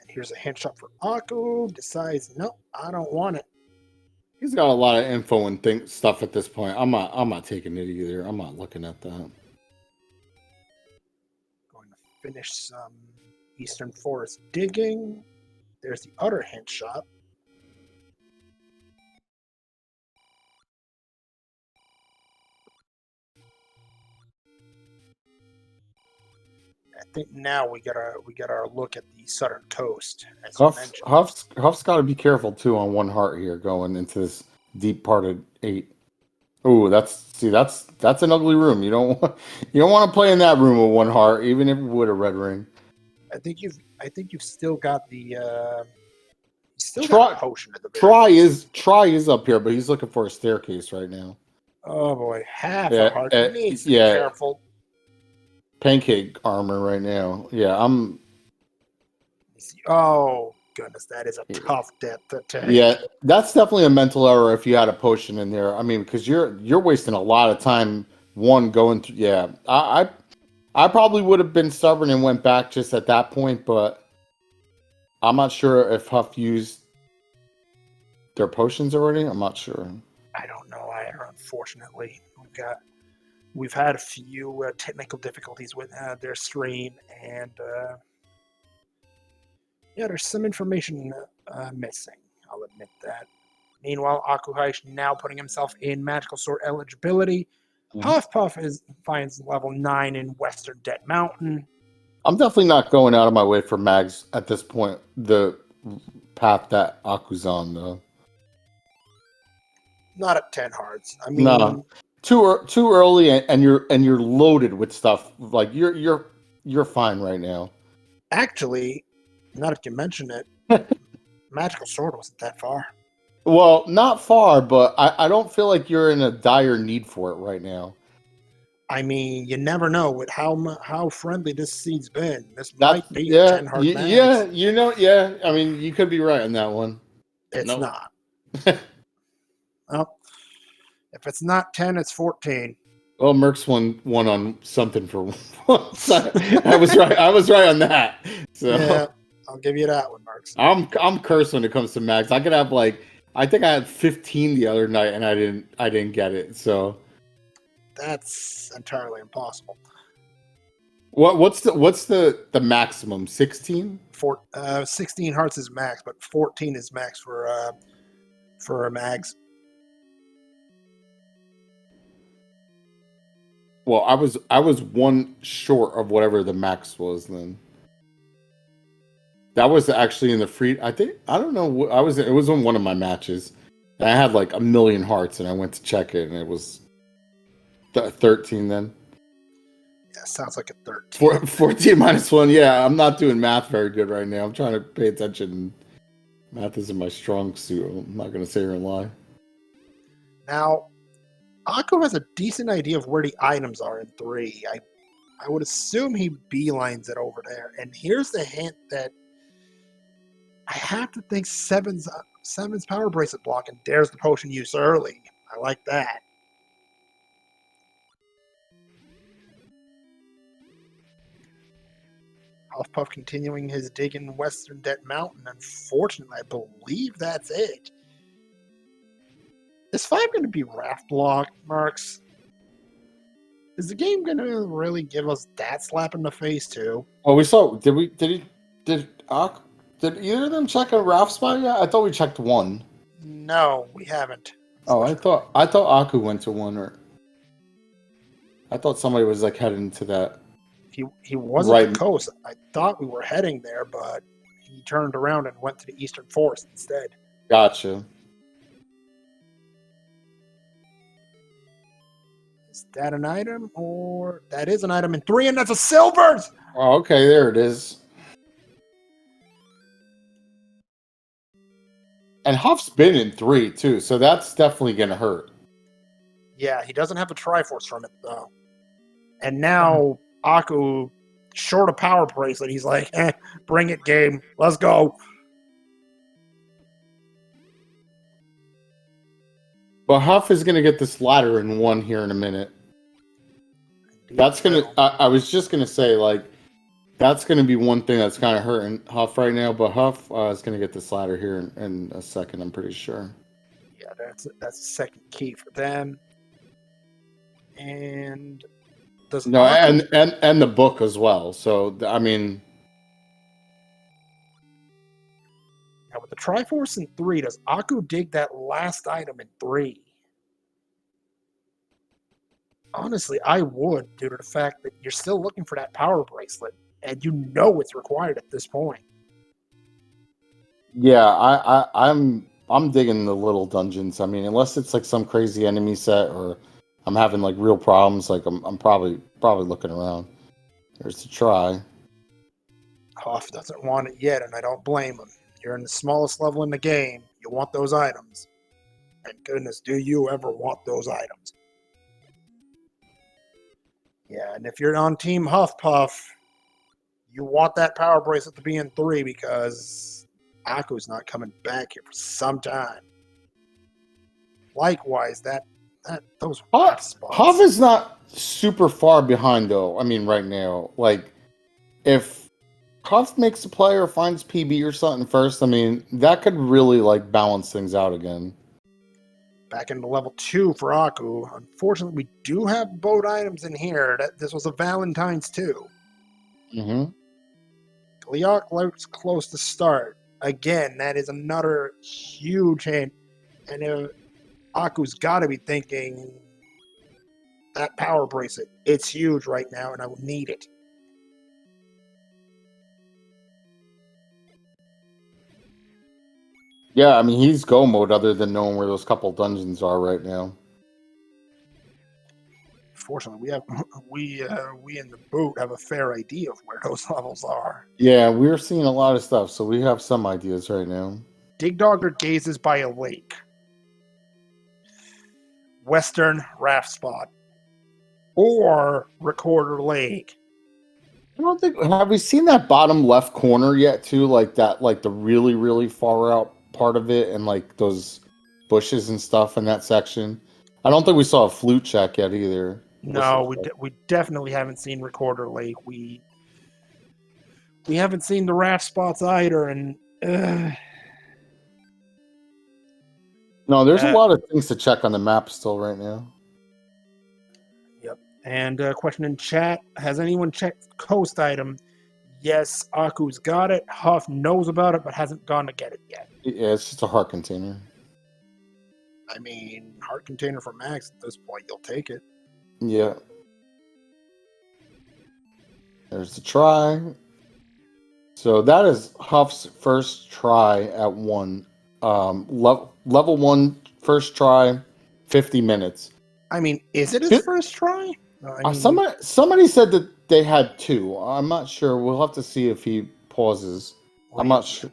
here's a hint shot for Aku. Decides, no, I don't want it. He's got a lot of info and stuff at this point. I'm not taking it either. I'm not looking at that. Going to finish some Eastern Forest digging. There's the other hint shot. I think now we got our look at the southern coast. As Huff's got to be careful too on one heart here going into this deep part of 8. Oh, that's an ugly room. You don't want to play in that room with one heart, even if it would a red ring. I think you've still got the potion at the Try is up here, but he's looking for a staircase right now. Oh boy, half a heart. Needs to be careful. Pancake armor right now. Yeah, oh goodness, that is a tough death to take. Yeah, that's definitely a mental error if you had a potion in there. I mean, because you're wasting a lot of time going through. Yeah, I probably would have been stubborn and went back just at that point, but I'm not sure if Huff used their potions already. I'm not sure. I don't know either. Unfortunately, we've had a few technical difficulties with their stream, and there's some information missing. I'll admit that. Meanwhile, akuheish now putting himself in magical sword eligibility. Mm-hmm. Huffpuff finds level 9 in Western Dead Mountain. I'm definitely not going out of my way for mags at this point. The path that Aku's on, though. Not at 10 hearts. I mean, No, too early, and you're loaded with stuff. Like you're fine right now. actually, now that you mention it, Magical Sword wasn't that far. Well, not far, but I don't feel like you're in a dire need for it right now. I mean, you never know with how friendly this seed's been. This might be a Yeah, 10 heart max. yeah, yeah. I mean, you could be right on that one. It's Nope. not. Well, if it's not 10, it's 14. Well, Merck's won on something for once. I was right. I was right on that. So Yeah, I'll give you that one, Marks. I'm cursed when it comes to max. I could have I think I had 15 the other night and I didn't get it. So That's entirely impossible. what's the maximum? 16? 16 hearts is max, but 14 is max for mags. Well, I was one short of whatever the max was then. That was actually in the free. I don't know. It was in one of my matches, and I had like 1,000,000 hearts, and I went to check it, and it was 13 then. Yeah, sounds like a 13. 14 minus 1. Yeah, I'm not doing math very good right now. I'm trying to pay attention. Math isn't my strong suit. I'm not going to sit here and lie. Now, Akko has a decent idea of where the items are in 3. I would assume he beelines it over there. And here's the hint that I have to think Seven's power bracelet block and dares the potion use early. I like that. Huffpuff continuing his dig in Western Debt Mountain. Unfortunately, I believe that's it. Is 5 going to be raft block, Marks? Is the game going to really give us that slap in the face too? Oh, we saw. Did either of them check a Ralph spot yet? I thought we checked one. No, we haven't. Oh, I thought Aku went to one, or I thought somebody was like heading to that. He wasn't Right. the coast. I thought we were heading there, but he turned around and went to the Eastern Forest instead. Gotcha. Is that an item? Or that is an item in 3, and that's a silvers! Oh, okay, there it is. And Huff's been in 3 too, so that's definitely gonna hurt. Yeah, he doesn't have a Triforce from it though. And now Aku, short of power bracelet, he's like, bring it, game. Let's go. But Huff is gonna get this ladder in 1 here in a minute. That's gonna. I was just gonna say, like, that's gonna be one thing that's kind of hurting Huff right now. But Huff is gonna get this ladder here in a second. I'm pretty sure. Yeah, that's a second key for them. And does No, Aku, and the book as well. So I mean, now with the Triforce in 3, does Aku dig that last item in 3? Honestly, I would, due to the fact that you're still looking for that power bracelet, and you know it's required at this point. yeah, I'm digging the little dungeons. I mean, unless it's like some crazy enemy set or I'm having like real problems, like I'm probably looking around. There's to try. Hoff doesn't want it yet, and I don't blame him. You're in the smallest level in the game. You want those items. And goodness, do you ever want those items? Yeah, and if you're on Team Huffpuff, you want that power bracelet to be in 3 because Aku's not coming back here for some time. Likewise, those Huff spots. is not super far behind though. I mean, right now, like if Huff makes a play or finds PB or something first, I mean that could really like balance things out again. Back into level 2 for Aku. Unfortunately, we do have boat items in here. This was a Valentine's too. Mm-hmm. Gliok looks close to start. Again, that is another huge hint. And Aku's got to be thinking, that power bracelet, it's huge right now, and I will need it. Yeah, I mean, he's go mode other than knowing where those couple dungeons are right now. Fortunately, we in the boat have a fair idea of where those levels are. Yeah, we're seeing a lot of stuff, so we have some ideas right now. Dig Dogger gazes by a lake. Western Raft Spot. Or Recorder Lake. I don't think have we seen that bottom left corner yet too, like that, like the really, really far out part of it, and like those bushes and stuff in that section. I don't think we saw a flute check yet either. No, we definitely haven't seen Recorder Lake. We haven't seen the raft spots either, and no, there's a lot of things to check on the map still right now. Yep. And question in chat: has anyone checked Coast item? Yes, Aku's got it. Huff knows about it, but hasn't gone to get it yet. Yeah, it's just a heart container. I mean, heart container for Max at this point, you'll take it. Yeah. There's the try. So that is Huff's first try at one. Level 1 first try, 50 minutes. I mean, is it his first try? I mean, somebody said that they had 2. I'm not sure. We'll have to see if he pauses. I'm not sure.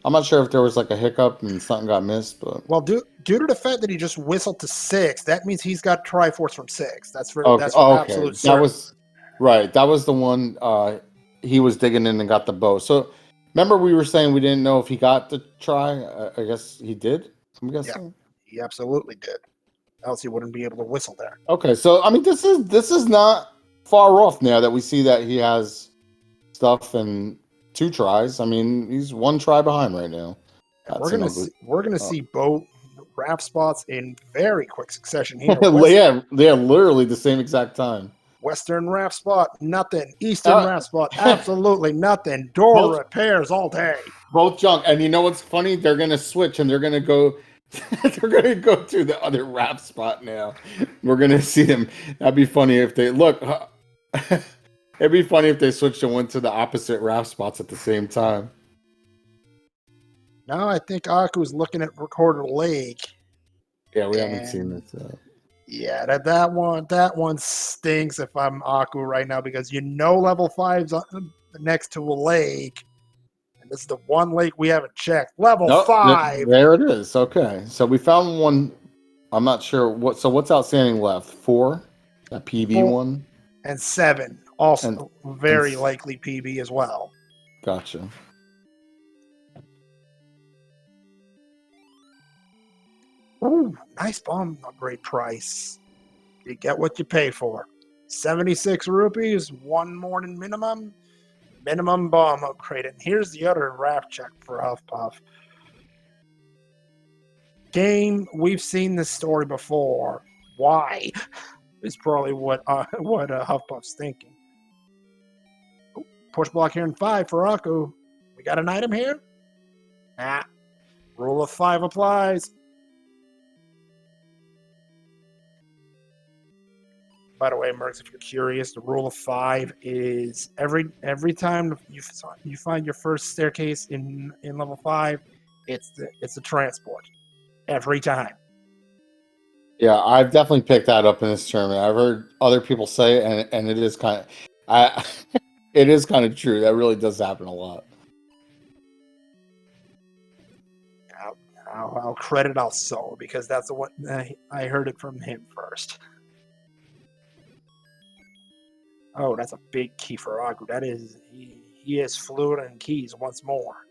I'm not sure if there was like a hiccup and something got missed, but well, due to the fact that he just whistled to 6, that means he's got Triforce from 6. That's for okay. that's for absolute certain. That was right. That was the one he was digging in and got the bow. So remember we were saying we didn't know if he got the try. I guess he did. I'm guessing. Yeah, he absolutely did. Else he wouldn't be able to whistle there. Okay, so I mean this is not far off now that we see that he has stuff and 2 tries. I mean, he's 1 try behind right now. We're gonna see both raft spots in very quick succession here. Yeah, they're literally the same exact time. Western raft spot, nothing. Eastern raft spot, absolutely nothing. Door repairs all day. Both junk. And you know what's funny? They're gonna switch and they're gonna go. They're gonna go to the other raft spot now. We're gonna see them. That'd be funny if they look. It'd be funny if they switched and went to the opposite raft spots at the same time. No, I think Aku's looking at Recorder Lake. Yeah, we haven't seen this. Yeah, that one stinks if I'm Aku right now, because level 5's next to a lake. And this is the one lake we haven't checked. Level 5. There it is. Okay. So we found one. I'm not sure what's outstanding left? 4? That PB one? And 7. Also very likely PB as well. Gotcha. Ooh, nice bomb upgrade price. You get what you pay for. 76 rupees, 1 morning minimum. Minimum bomb upgrade. And here's the other raft check for Huffpuff. Game, we've seen this story before. Why? Is probably what Huffpuff's thinking. Ooh, push block here in 5 for Aku. We got an item here? Nah. Rule of 5 applies. By the way, Mercs, if you're curious, the rule of 5 is every time you find your first staircase in level 5, it's a transport. Every time. Yeah, I've definitely picked that up in this tournament. I've heard other people say it, and it is kind of it is kind of true. That really does happen a lot. I'll credit also, because that's the one I heard it from him first. Oh, that's a big key for Aku. That is, he is fluid and keys once more.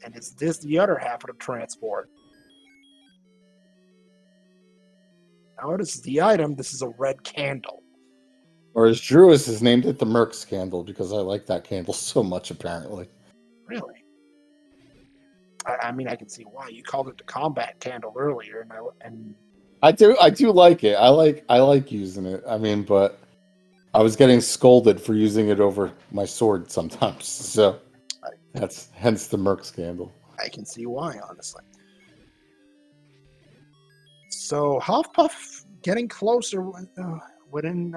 And is this the other half of the transport? Now, this is the item. This is a red candle. Or as Druis has named it, the Mercs candle, because I like that candle so much, apparently. Really? I mean, I can see why. You called it the combat candle earlier, and I do like it. I like using it. I mean, but I was getting scolded for using it over my sword sometimes, so that's hence the Mercs candle. I can see why, honestly. So Huffpuff getting closer within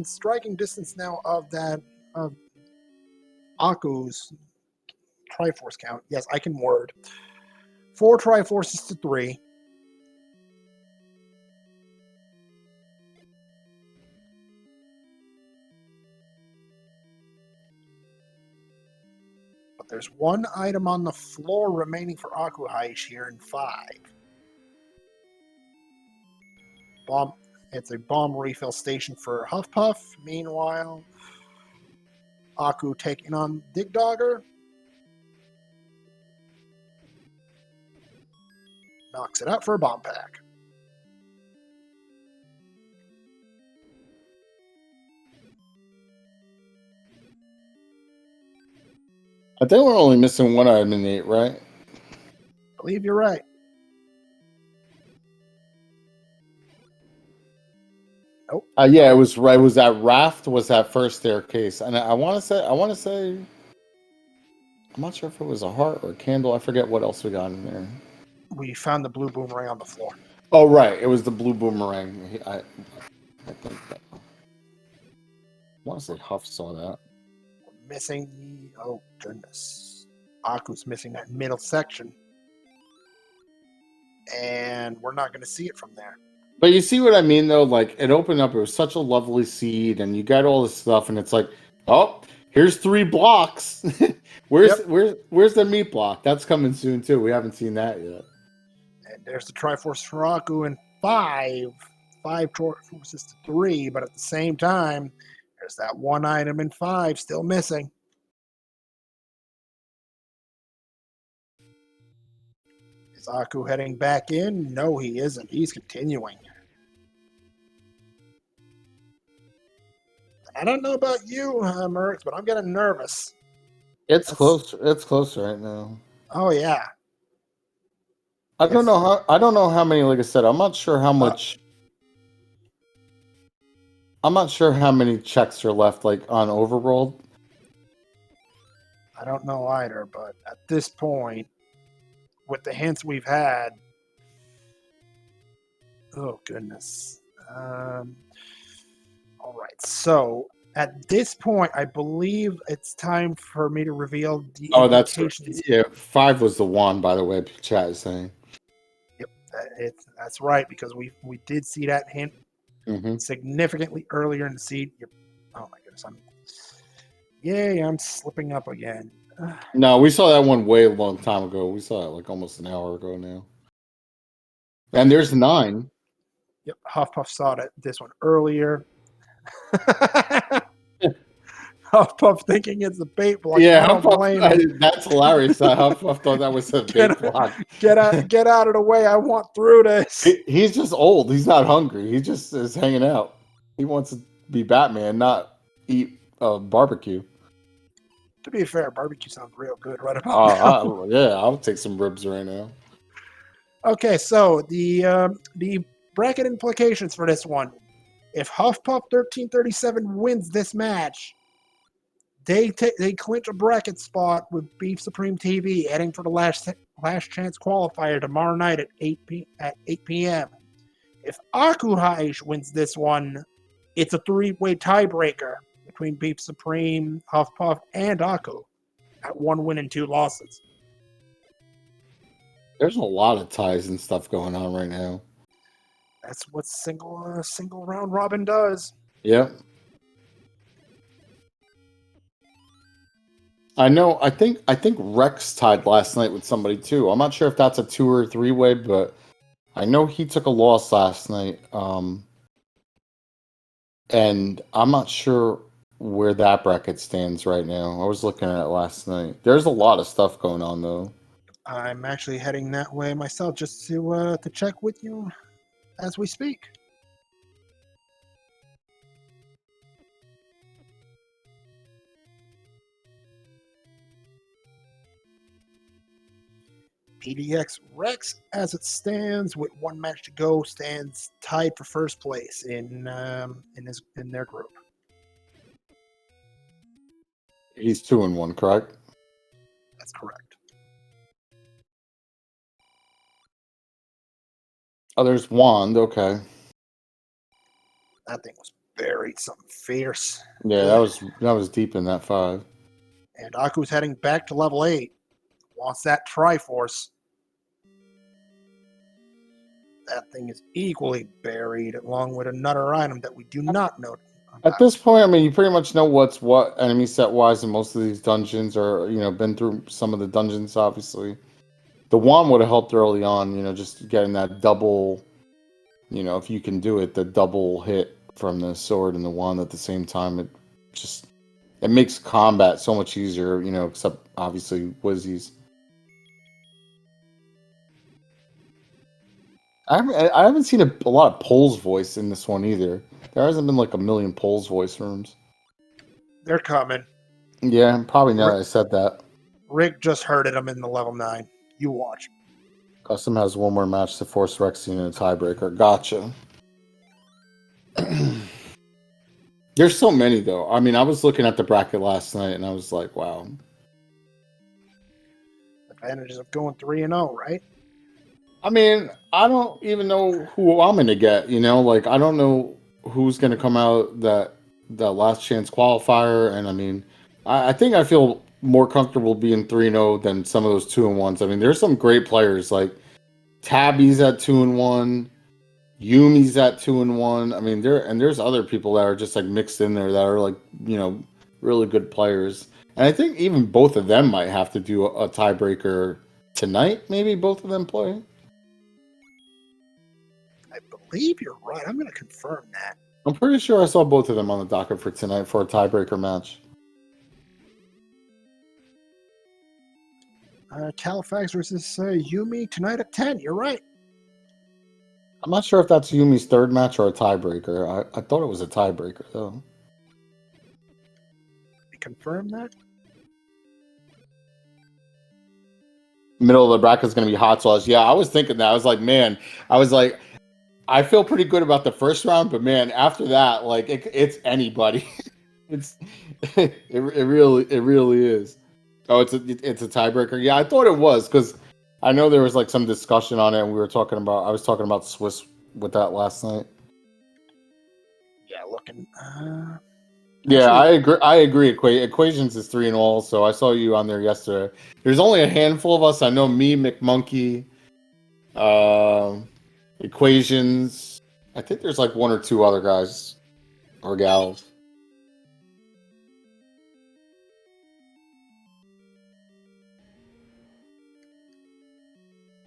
striking distance now of Aku's Triforce count. Yes, I can word. 4 Triforces to 3. But there's one item on the floor remaining for akuheish here in 5. Bomb. It's a bomb refill station for Huffpuff. Meanwhile, Aku taking on Dig Dogger. Knocks it out for a bomb pack. I think we're only missing one item in 8, right? I believe you're right. Nope. Yeah, it was right. Was that raft? Was that first staircase? And I want to say, I'm not sure if it was a heart or a candle. I forget what else we got in there. We found the blue boomerang on the floor. Oh, right. It was the blue boomerang. I think that. I want to say Huff saw that. We're missing the. Oh, goodness. Aku's missing that middle section. And we're not going to see it from there. But you see what I mean, though? Like, it opened up. It was such a lovely seed, and you got all this stuff, and it's like, oh, here's 3 blocks. where's the meat block? That's coming soon, too. We haven't seen that yet. And there's the Triforce for Aku and 5 Triforces to 3, but at the same time, there's that one item in 5 still missing. Is Aku heading back in? No, he isn't. He's continuing. I don't know about you, Mertz, but I'm getting nervous. It's close. It's close right now. Oh yeah. I don't know how many. Like I said, I'm not sure how much. I'm not sure how many checks are left, like on Overworld. I don't know either, but at this point, with the hints we've had, oh goodness. All right, so at this point, I believe it's time for me to reveal the implications. Yeah. 5 was the one, by the way. Chat is saying. Yep, that's right, because we did see that hint significantly earlier in the seed. Oh my goodness, I'm slipping up again. No, we saw that one way a long time ago. We saw it like almost an hour ago now. And there's 9. Yep, Huffpuff saw this one earlier. Huffpuff thinking it's a bait block. Yeah, Huffpuff, that's hilarious. Huffpuff thought that was a bait block. Get out of the way. I want through this. He's just old. He's not hungry. He just is hanging out. He wants to be Batman, not eat barbecue. To be fair, barbecue sounds real good right about now. Yeah, I'll take some ribs right now. Okay, so the bracket implications for this one. If huffpuff1337 wins this match, they clinch a bracket spot with Beef Supreme TV, heading for the last chance qualifier tomorrow night at 8 p.m. If akuheish wins this one, it's a 3-way tiebreaker between Beef Supreme, Huffpuff, and Aku at 1 win and 2 losses. There's a lot of ties and stuff going on right now. That's what single round robin does. Yep. I know. I think Rex tied last night with somebody too. I'm not sure if that's a 2 or 3-way, but I know he took a loss last night. And I'm not sure where that bracket stands right now. I was looking at it last night. There's a lot of stuff going on though. I'm actually heading that way myself just to check with you as we speak. PDX Rex, as it stands, with 1 match to go, stands tied for first place in their group. He's 2-1, correct? That's correct. Oh, there's Wand. Okay. That thing was buried, something fierce. Yeah, that was deep in that 5. And Aku's heading back to level 8. Wants that Triforce. That thing is equally buried along with another item that we do not know At about. this point, I mean, you pretty much know what's what enemy set wise in most of these dungeons, or been through some of the dungeons. Obviously, the wand would have helped early on. Just getting that double. If you can do it, the double hit from the sword and the wand at the same time, it makes combat so much easier. Except obviously Wizzies. I haven't seen a lot of Pole's voice in this one either. There hasn't been like a million Pole's voice rooms. They're coming. Yeah, probably now that I said that. Rick just herded them in the level 9. You watch. Custom has one more match to force Rexine in a tiebreaker. Gotcha. There's so many though. I mean, I was looking at the bracket last night and I was like, wow. Advantages of going 3-0, right? I mean, I don't even know who I'm gonna get. Like I don't know who's gonna come out that last chance qualifier. And I mean, I think I feel more comfortable being 3-0 than some of those 2-1s. I mean, there's some great players like Tabby's at 2-1, Yumi's at 2-1. I mean, there's other people that are just like mixed in there that are like really good players. And I think even both of them might have to do a tiebreaker tonight. Maybe both of them play. I believe you're right. I'm going to confirm that. I'm pretty sure I saw both of them on the docket for tonight for a tiebreaker match. Califax versus Yumi tonight at 10. You're right. I'm not sure if that's Yumi's third match or a tiebreaker. I thought it was a tiebreaker, though. Confirm that? Middle of the bracket is going to be hot sauce. Yeah, I was thinking that. I was like, I feel pretty good about the first round, but man, after that, like it's anybody. it really is. Oh, it's a tiebreaker. Yeah, I thought it was because I know there was like some discussion on it, and I was talking about Swiss with that last night. Yeah, looking. Yeah, I agree. Equations is 3-0. So I saw you on there yesterday. There's only a handful of us. I know me, McMonkey, Equations. I think there's like one or two other guys or gals.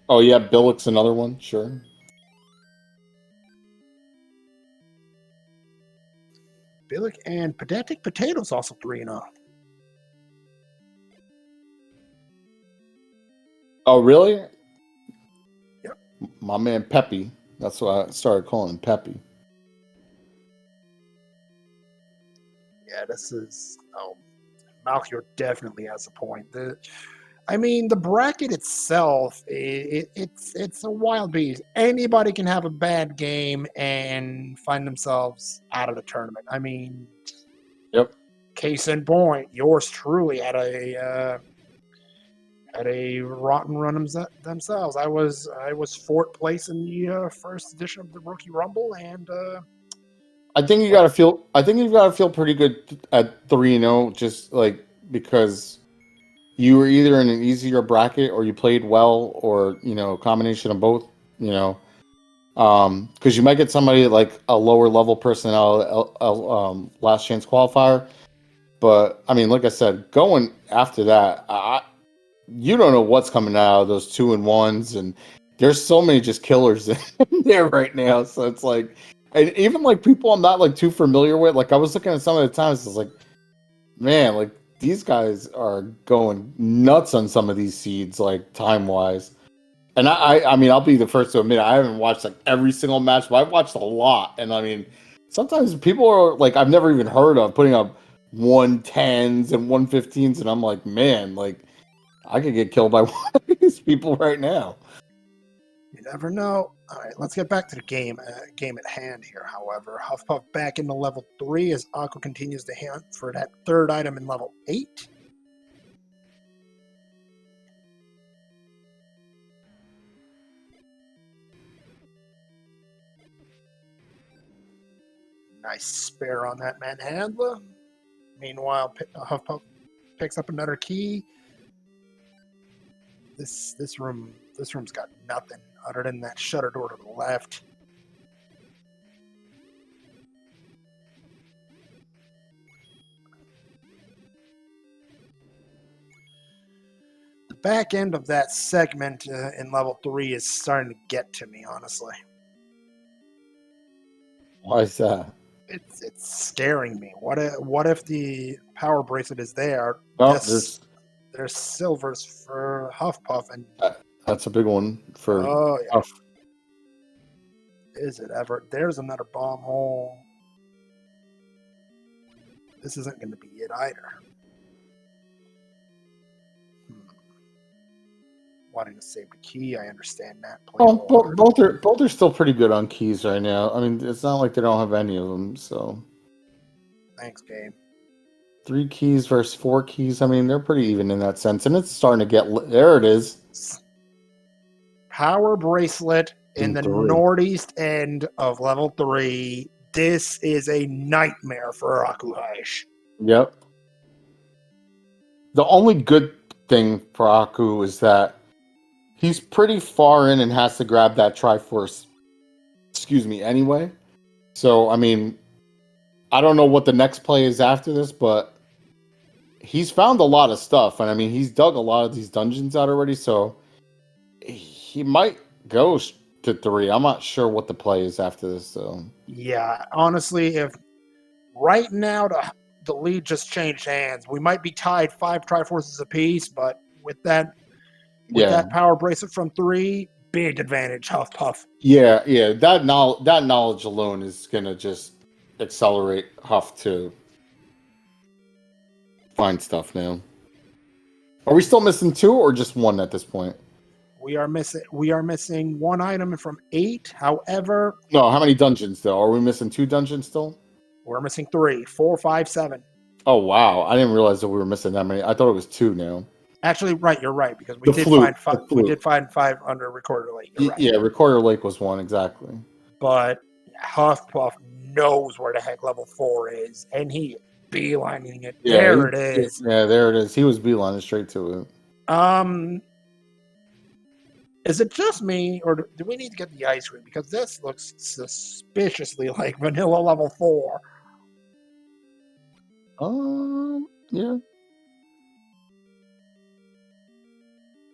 Oh yeah, Billick's another one. Sure. Billick and Pedantic Potatoes also 3-0. Oh really? Yep. My man Peppy. That's why I started calling him Peppy. Yeah, this is. Oh, Malchior definitely has a point. The bracket itself, it's a wild beast. Anybody can have a bad game and find themselves out of the tournament. I mean, Yep. Case in point, yours truly had a rotten run themselves. I was fourth place in the first edition of the Rookie Rumble, and I think you gotta feel pretty good at 3-0, just like because you were either in an easier bracket or you played well, or a combination of both. Because you might get somebody like a lower level personnel, last chance qualifier. But I mean, like I said, going after that, you don't know what's coming out of those 2-1s, and there's so many just killers in there right now. So it's like, and even like people I'm not like too familiar with. Like I was looking at some of the times, I was like, man, like these guys are going nuts on some of these seeds, like time wise. And I mean, I'll be the first to admit I haven't watched like every single match, but I've watched a lot. And I mean, sometimes people are like I've never even heard of putting up 110s and 115s, and I'm like, man, like I could get killed by one of these people right now. you never know. All right, let's get back to the game at hand here. However, Huffpuff back into level 3 as Aqua continues to hunt for that third item in level 8. Nice spare on that manhandler. Meanwhile, Huffpuff picks up another key. This room's got nothing other than that shutter door to the left. The back end of that segment in level 3 is starting to get to me, honestly. Why is that? It's scaring me. What if the power bracelet is there? Oh, There's silvers for Huffpuff and that's a big one for Huff. Is it ever? There's another bomb hole. This isn't going to be it either. Wanting to save the key, I understand that. Both are still pretty good on keys right now. I mean, it's not like they don't have any of them. So, thanks, game. 3 keys versus 4 keys. I mean, they're pretty even in that sense, and it's starting to get there. It is. Power bracelet in the northeast end of level 3. This is a nightmare for akuheish. Yep. The only good thing for Aku is that he's pretty far in and has to grab that Triforce, anyway. So, I mean, I don't know what the next play is after this, but he's found a lot of stuff. And, I mean, he's dug a lot of these dungeons out already, so he might go to 3. I'm not sure what the play is after this, though. Yeah, honestly, if right now the lead just changed hands, we might be tied 5 Triforces apiece, but with that power bracelet from 3, big advantage, Huffpuff. Yeah. That knowledge alone is gonna just accelerate Huff to find stuff now. Are we still missing 2 or just 1 at this point? We are missing 1 item from 8. However, no. How many dungeons though? Are we missing 2 dungeons still? We're missing 3, 4, 5, 7. Oh wow! I didn't realize that we were missing that many. I thought it was 2 now. Actually, right, you're right, because we did find 5. We did find 5 under Recorder Lake. You're right. Yeah, Recorder Lake was 1 exactly. But Huffpuff knows where the heck level 4 is, and he beelining it. Yeah, there it is. Yeah, there it is. He was beelining straight to it. Is it just me, or do we need to get the ice cream? Because this looks suspiciously like vanilla level 4. Yeah.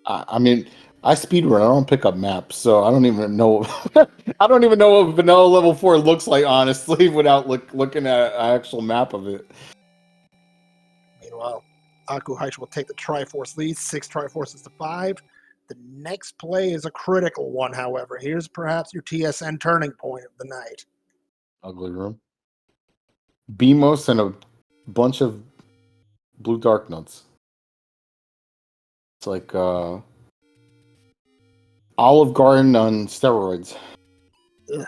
I mean, I speedrun. I don't pick up maps, so I don't even know. I don't even know what vanilla level 4 looks like, honestly, without looking at an actual map of it. Meanwhile, akuheish will take the Triforce lead, 6 Triforces to 5. The next play is a critical one, however. Here's perhaps your TSN turning point of the night. Ugly room. Beamos and a bunch of blue dark nuts. It's like Olive Garden on steroids. Ugh.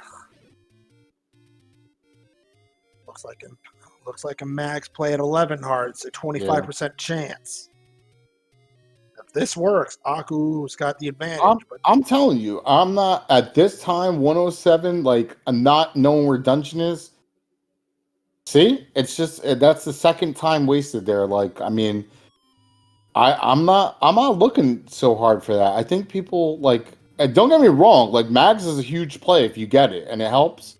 Looks like a max play at 11 hearts, a 25% chance. If this works, Aku's got the advantage. I'm telling you, I'm not at this time 107. Like, I'm not knowing where dungeon is. See, it's just that's the second time wasted there. Like, I mean, I'm not looking so hard for that. I think people like. And don't get me wrong. Like, Mags is a huge play if you get it, and it helps.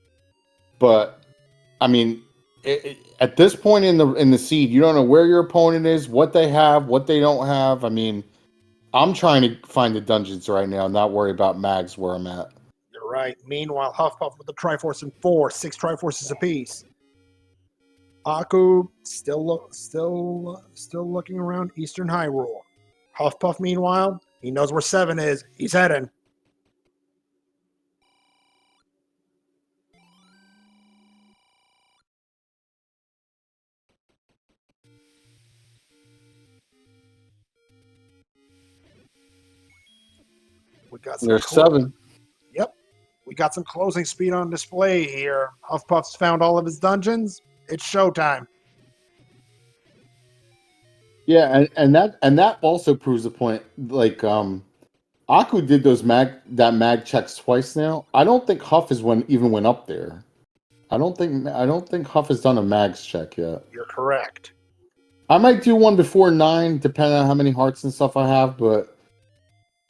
But I mean, at this point in the seed, you don't know where your opponent is, what they have, what they don't have. I mean, I'm trying to find the dungeons right now, not worry about Mags where I'm at. You're right. Meanwhile, Huffpuff with the Triforce in 4, 6 Triforces apiece. Aku still looking around Eastern Hyrule. Huffpuff, meanwhile, he knows where 7 is. He's heading. There's 7. Yep. We got some closing speed on display here. Huffpuff's found all of his dungeons. It's showtime. Yeah, and that also proves the point. Like, Aku did those mag checks twice now. I don't think Huff even went up there. I don't think Huff has done a mags check yet. You're correct. I might do one before 9, depending on how many hearts and stuff I have, but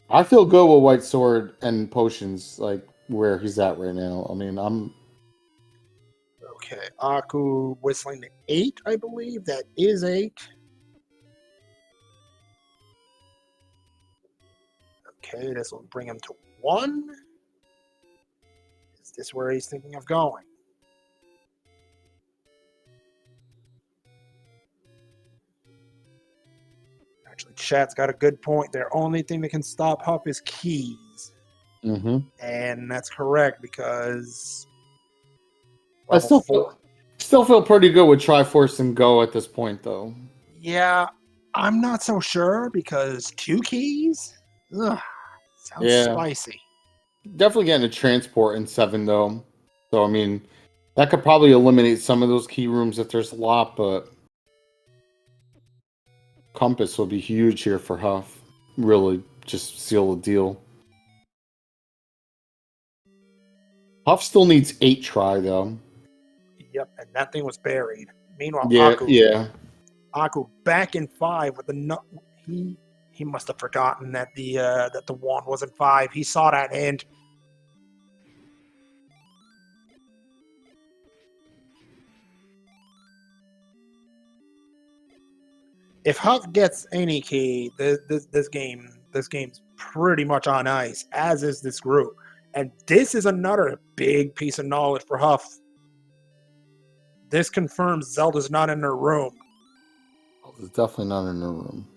I feel good with White Sword and potions, like where he's at right now. I mean, I'm Okay, Aku whistling to 8, I believe. That is 8. Okay, this will bring him to 1. Is this where he's thinking of going? Actually, chat's got a good point. The only thing that can stop Huff is keys. And that's correct because I level 4. still feel pretty good with Triforce and Go at this point, though. Yeah, I'm not so sure because 2 keys? Ugh, sounds Yeah, spicy. definitely getting a transport in 7 though. So I mean, that could probably eliminate some of those key rooms if there's a lot, but Compass will be huge here for Huff. Really, just seal the deal. Huff still needs 8 try though. Yep, and that thing was buried. Meanwhile, Yeah, Aku back in 5 with the he must have forgotten that the wand wasn't 5. He saw that hint. If Huff gets any key, this game's pretty much on ice, as is this group. And this is another big piece of knowledge for Huff. This confirms Zelda's not in her room. It's definitely not in her room.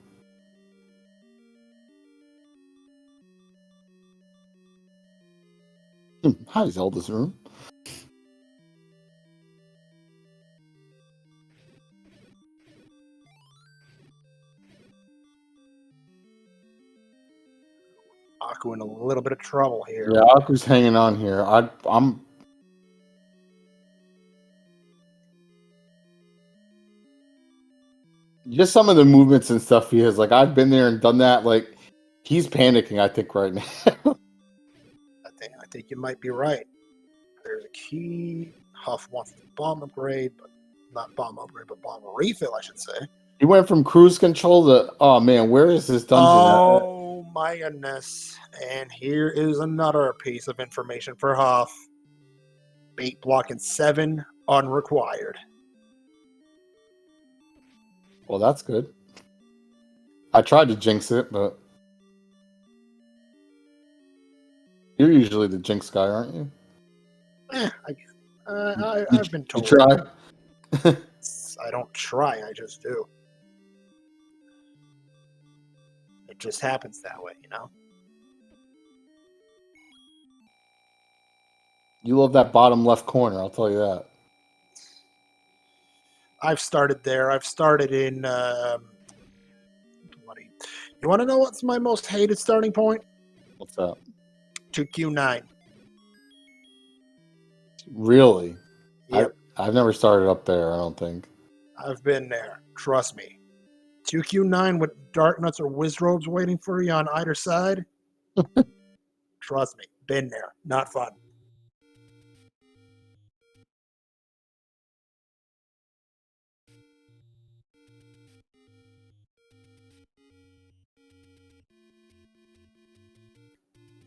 Hi, Zelda's room. Aku in a little bit of trouble here. Yeah, Aku's hanging on here. I'm just some of the movements and stuff he has. Like I've been there and done that. Like he's panicking. I think right now. I think you might be right. There's a key. Huff wants the bomb upgrade, but not bomb upgrade, but bomb refill, I should say. He went from cruise control to, oh man, where is this dungeon Oh my goodness. And here is another piece of information for Huff. Bait block in 7, unrequired. Well, that's good. I tried to jinx it, but you're usually the jinx guy, aren't you? I've been told. You try? I don't try, I just do. It just happens that way, you know? You love that bottom left corner, I'll tell you that. I've started there. I've started in... you want to know what's my most hated starting point? What's that? 2Q9. Really? Yep. I've never started up there, I don't think. I've been there. Trust me. 2Q9 with dark nuts or whiz robes waiting for you on either side. Trust me. Been there. Not fun.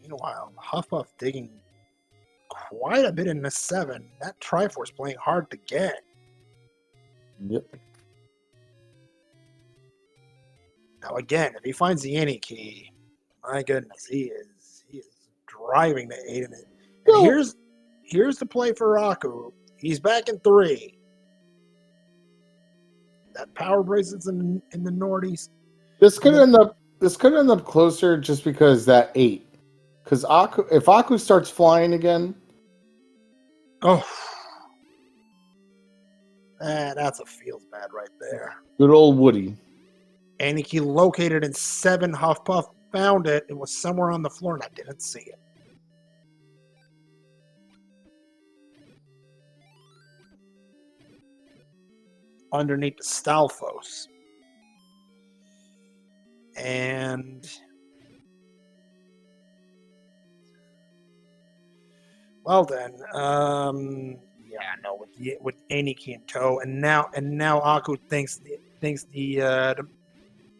Meanwhile, Huffpuff digging quite a bit in the 7. That Triforce playing hard to get. Yep. Now again, if he finds the any key, my goodness, he is driving the 8 in it. And here's the play for Aku. He's back in 3. That power bracelet's in the northeast. This could end up closer just because that 8. Because if Aku starts flying again, oh, that's a feels bad right there. good old Woody. Any key located in 7. Huffpuff found it. It was somewhere on the floor, and I didn't see it. Underneath the Stalfos. And well then, yeah, no, with any key in tow, and now Aku thinks the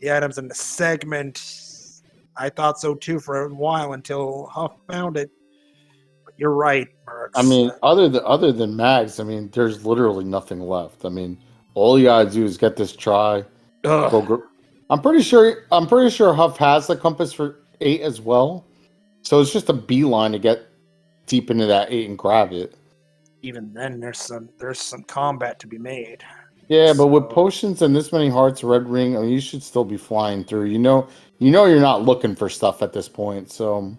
items in the segment I thought so too for a while until Huff found it. But you're right, Mercs. I mean, other than Mags, I mean, there's literally nothing left. I mean, all you gotta do is get this try. I'm pretty sure Huff has the compass for 8 as well. So it's just a beeline to get deep into that 8 and grab it. Even then, there's some combat to be made. Yeah, but with potions and this many hearts, red ring, I mean, you should still be flying through. You know you're not looking for stuff at this point. So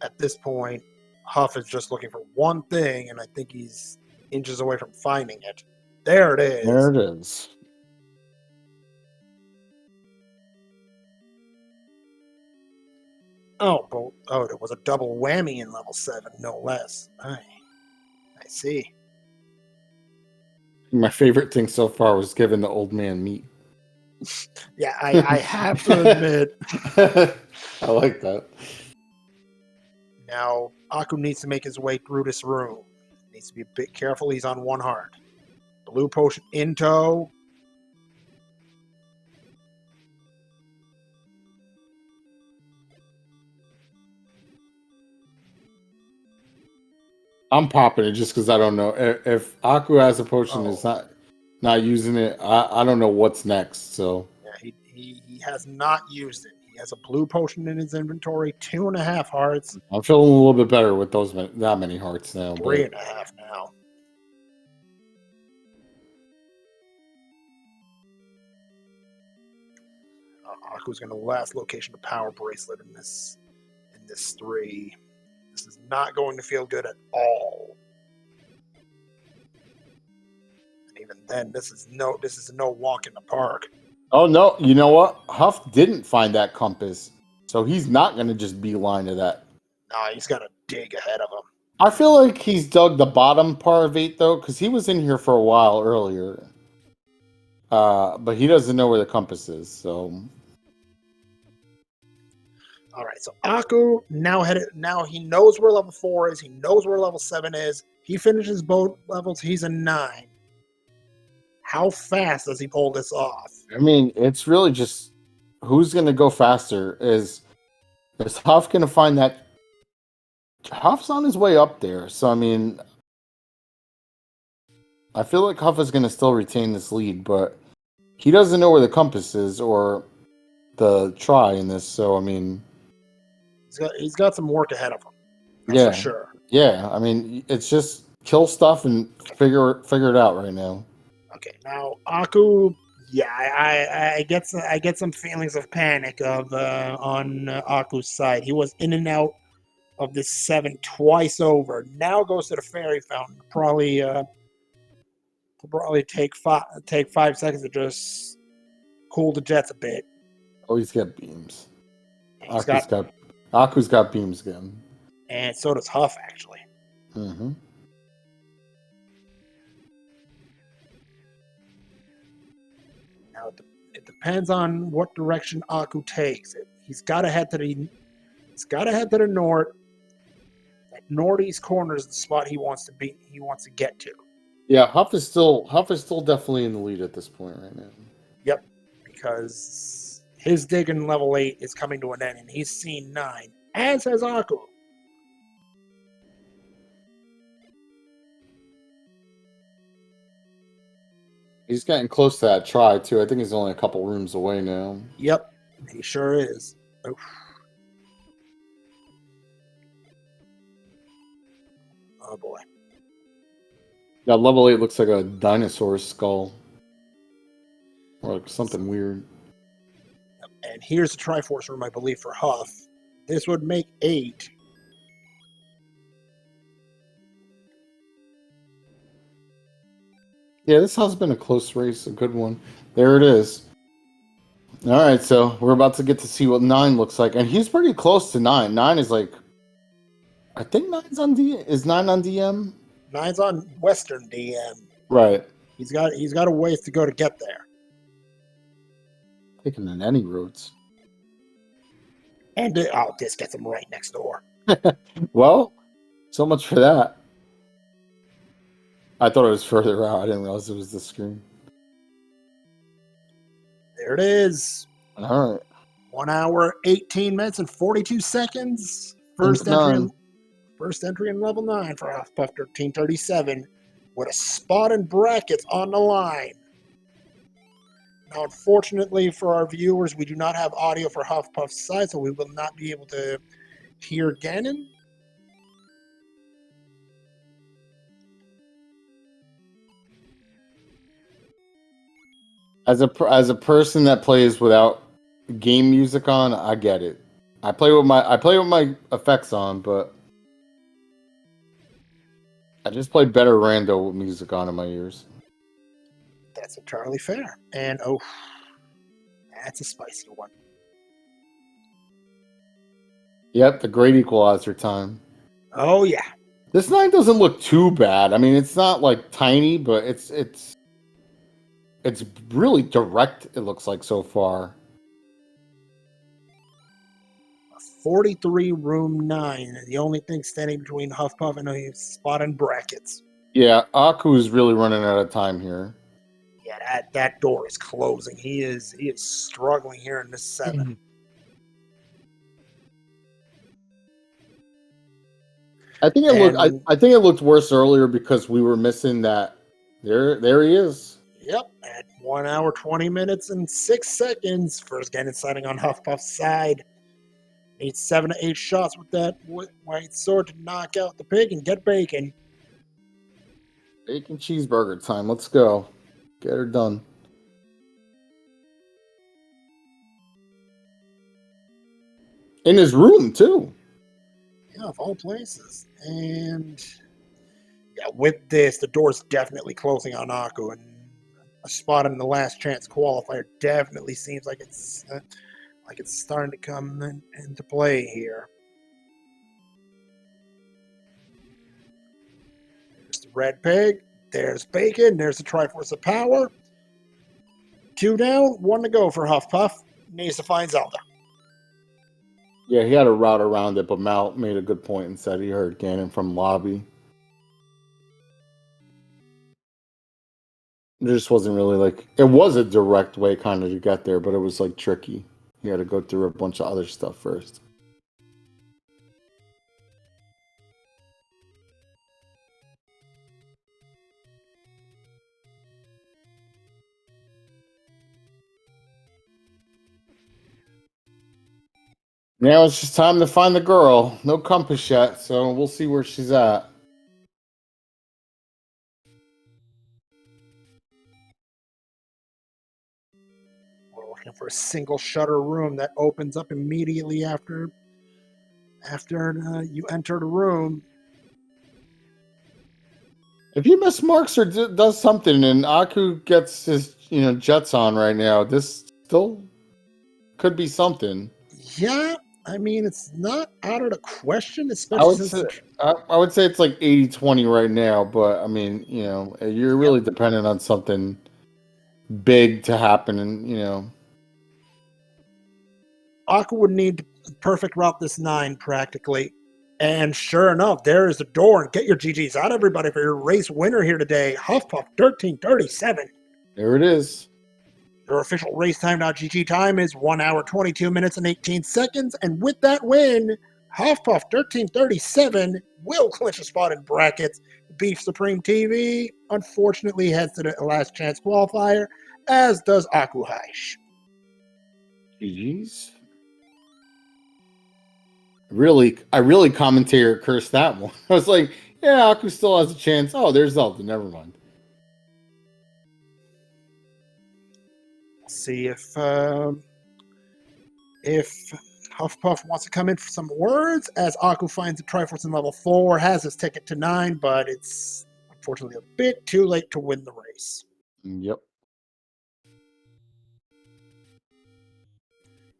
at this point, Huff is just looking for one thing, and I think he's inches away from finding it. There it is. There it is. Oh, it was a double whammy in level 7, no less. I see. My favorite thing so far was giving the old man meat. Yeah, I have to admit. I like that. Now, Aku needs to make his way through this room. He needs to be a bit careful. He's on 1 heart. Blue potion in tow. I'm popping it just because I don't know if Aku has a potion and is not using it. I don't know what's next. So yeah, he has not used it. He has a blue potion in his inventory. 2.5 hearts. I'm feeling a little bit better with that many hearts now. 3.5 now. Aku's going to last location the power bracelet in this 3. This is not going to feel good at all. And even then, this is no walk in the park. Oh no! You know what? Huff didn't find that compass, so he's not going to just beeline to that. Nah, he's got to dig ahead of him. I feel like he's dug the bottom part of 8 though, because he was in here for a while earlier. But he doesn't know where the compass is, so. All right, so Aku now he knows where level 4 is. He knows where level 7 is. He finishes both levels. He's a 9. How fast does he pull this off? I mean, it's really just who's going to go faster. Is Huff going to find that? Huff's on his way up there, so I mean, I feel like Huff is going to still retain this lead, but he doesn't know where the compass is or the try in this. So I mean. He's got some work ahead of him. That's for sure. Yeah, I mean, it's just kill stuff and figure it out right now. Okay, now Aku. Yeah, I get some feelings of panic on Aku's side. He was in and out of this 7 twice over. Now goes to the fairy fountain. Probably take 5 seconds to just cool the jets a bit. Oh, he's got beams. Aku's got beams again. And so does Huff, actually. Mm-hmm. Now, it depends on what direction Aku takes. He's got to head to the north. That northeast corner is the spot he wants to get to. Yeah, Huff is still definitely in the lead at this point right now. Yep, because his dig in level 8 is coming to an end, and he's seen 9, as has Aku. He's getting close to that try, too. I think he's only a couple rooms away now. Yep, he sure is. Oof. Oh, boy. Yeah, level 8 looks like a dinosaur skull. Or like something weird. And here's the Triforce room, I believe, for Huff. This would make 8. Yeah, this has been a close race, a good one. There it is. All right, so we're about to get to see what 9 looks like. And he's pretty close to 9. 9 is like... I think 9's on DM. Is 9 on DM? 9's on Western DM. Right. He's got a ways to go to get there. Taking in any roads. And this gets him right next door. Well, so much for that. I thought it was further out. I didn't realize it was the screen. There it is. All right. 1 hour, 18 minutes, and 42 seconds. First nine. First entry in level 9 for huffpuff1337 with a spot in brackets on the line. Now, unfortunately for our viewers, we do not have audio for Huffpuff's side, so we will not be able to hear Ganon. As a person that plays without game music on, I get it. I play with my effects on, but I just play better rando with music on in my ears. That's entirely fair. And oh, that's a spicy one. Yep, the great equalizer time. Oh yeah. This 9 doesn't look too bad. I mean, it's not like tiny, but it's really direct, it looks like so far. 43 room 9. The only thing standing between Huffpuff and a spot in brackets. Yeah, Aku is really running out of time here. Yeah, that door is closing. He is struggling here in this 7. I think it looked worse earlier because we were missing that. There he is. Yep, at 1 hour, 20 minutes, and 6 seconds. First Ganon sighting on Huffpuff's side. Needs 7 to 8 shots with that white sword to knock out the pig and get bacon. Bacon cheeseburger time. Let's go. Get her done. In his room, too. Yeah, of all places. And yeah, with this, the door's definitely closing on Aku, and a spot in the last chance qualifier definitely seems like it's starting to come into play here. There's the red pig. There's bacon. There's the Triforce of Power. 2 down, 1 to go for Huffpuff. Needs to find Zelda. Yeah, he had a route around it, but Mal made a good point and said he heard Ganon from lobby. There just wasn't really it was a direct way kind of to get there, but it was tricky. He had to go through a bunch of other stuff first. Now it's just time to find the girl. No compass yet, so we'll see where she's at. We're looking for a single shutter room that opens up immediately after you enter the room. If he mismarks or does something and Aku gets his jets on right now, this still could be something. Yeah, I mean, it's not out of the question, especially I would say it's 80-20 right now, but I mean, you're really dependent on something big to happen, and Aku would need the perfect route this 9 practically. And sure enough, there is the door. And get your GGs out, everybody, for your race winner here today, Huffpuff1337. There it is. Your official racetime.gg time is 1 hour, 22 minutes, and 18 seconds. And with that win, Huffpuff1337 will clinch a spot in brackets. Beef Supreme TV, unfortunately, heads to the last chance qualifier, as does akuheish. GG's. I really commentator cursed that one. I was like, yeah, Aku still has a chance. Oh, there's Zelda. Never mind. See if Huffpuff wants to come in for some words, as Aku finds the Triforce in level 4, has his ticket to 9, but it's unfortunately a bit too late to win the race. Yep.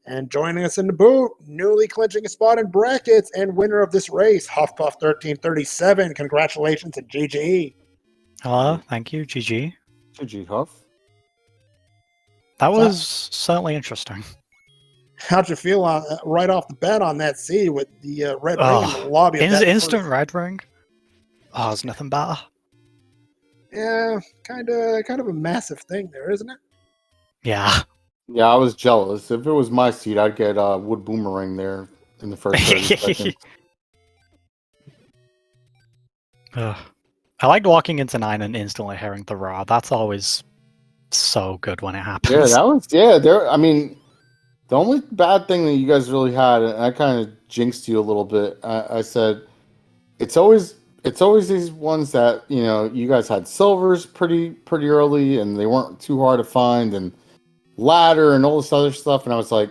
And joining us in the booth, newly clinching a spot in brackets and winner of this race, Huffpuff1337. Congratulations and GG. Hello, thank you, GG. GG, Huff. That was certainly interesting. How'd you feel right off the bat on that seed with the red ring in the lobby? Instant red ring? Oh, there's nothing better. Yeah, kind of a massive thing there, isn't it? Yeah. Yeah, I was jealous. If it was my seat, I'd get wood boomerang there in the first 30 seconds. Ugh. I liked walking into 9 and instantly hearing the roar. That's always so good when it happens. Yeah, that was there. I mean, the only bad thing that you guys really had, and I kind of jinxed you a little bit. I said it's always these ones that you guys had silvers pretty early, and they weren't too hard to find, and ladder and all this other stuff. And I was like,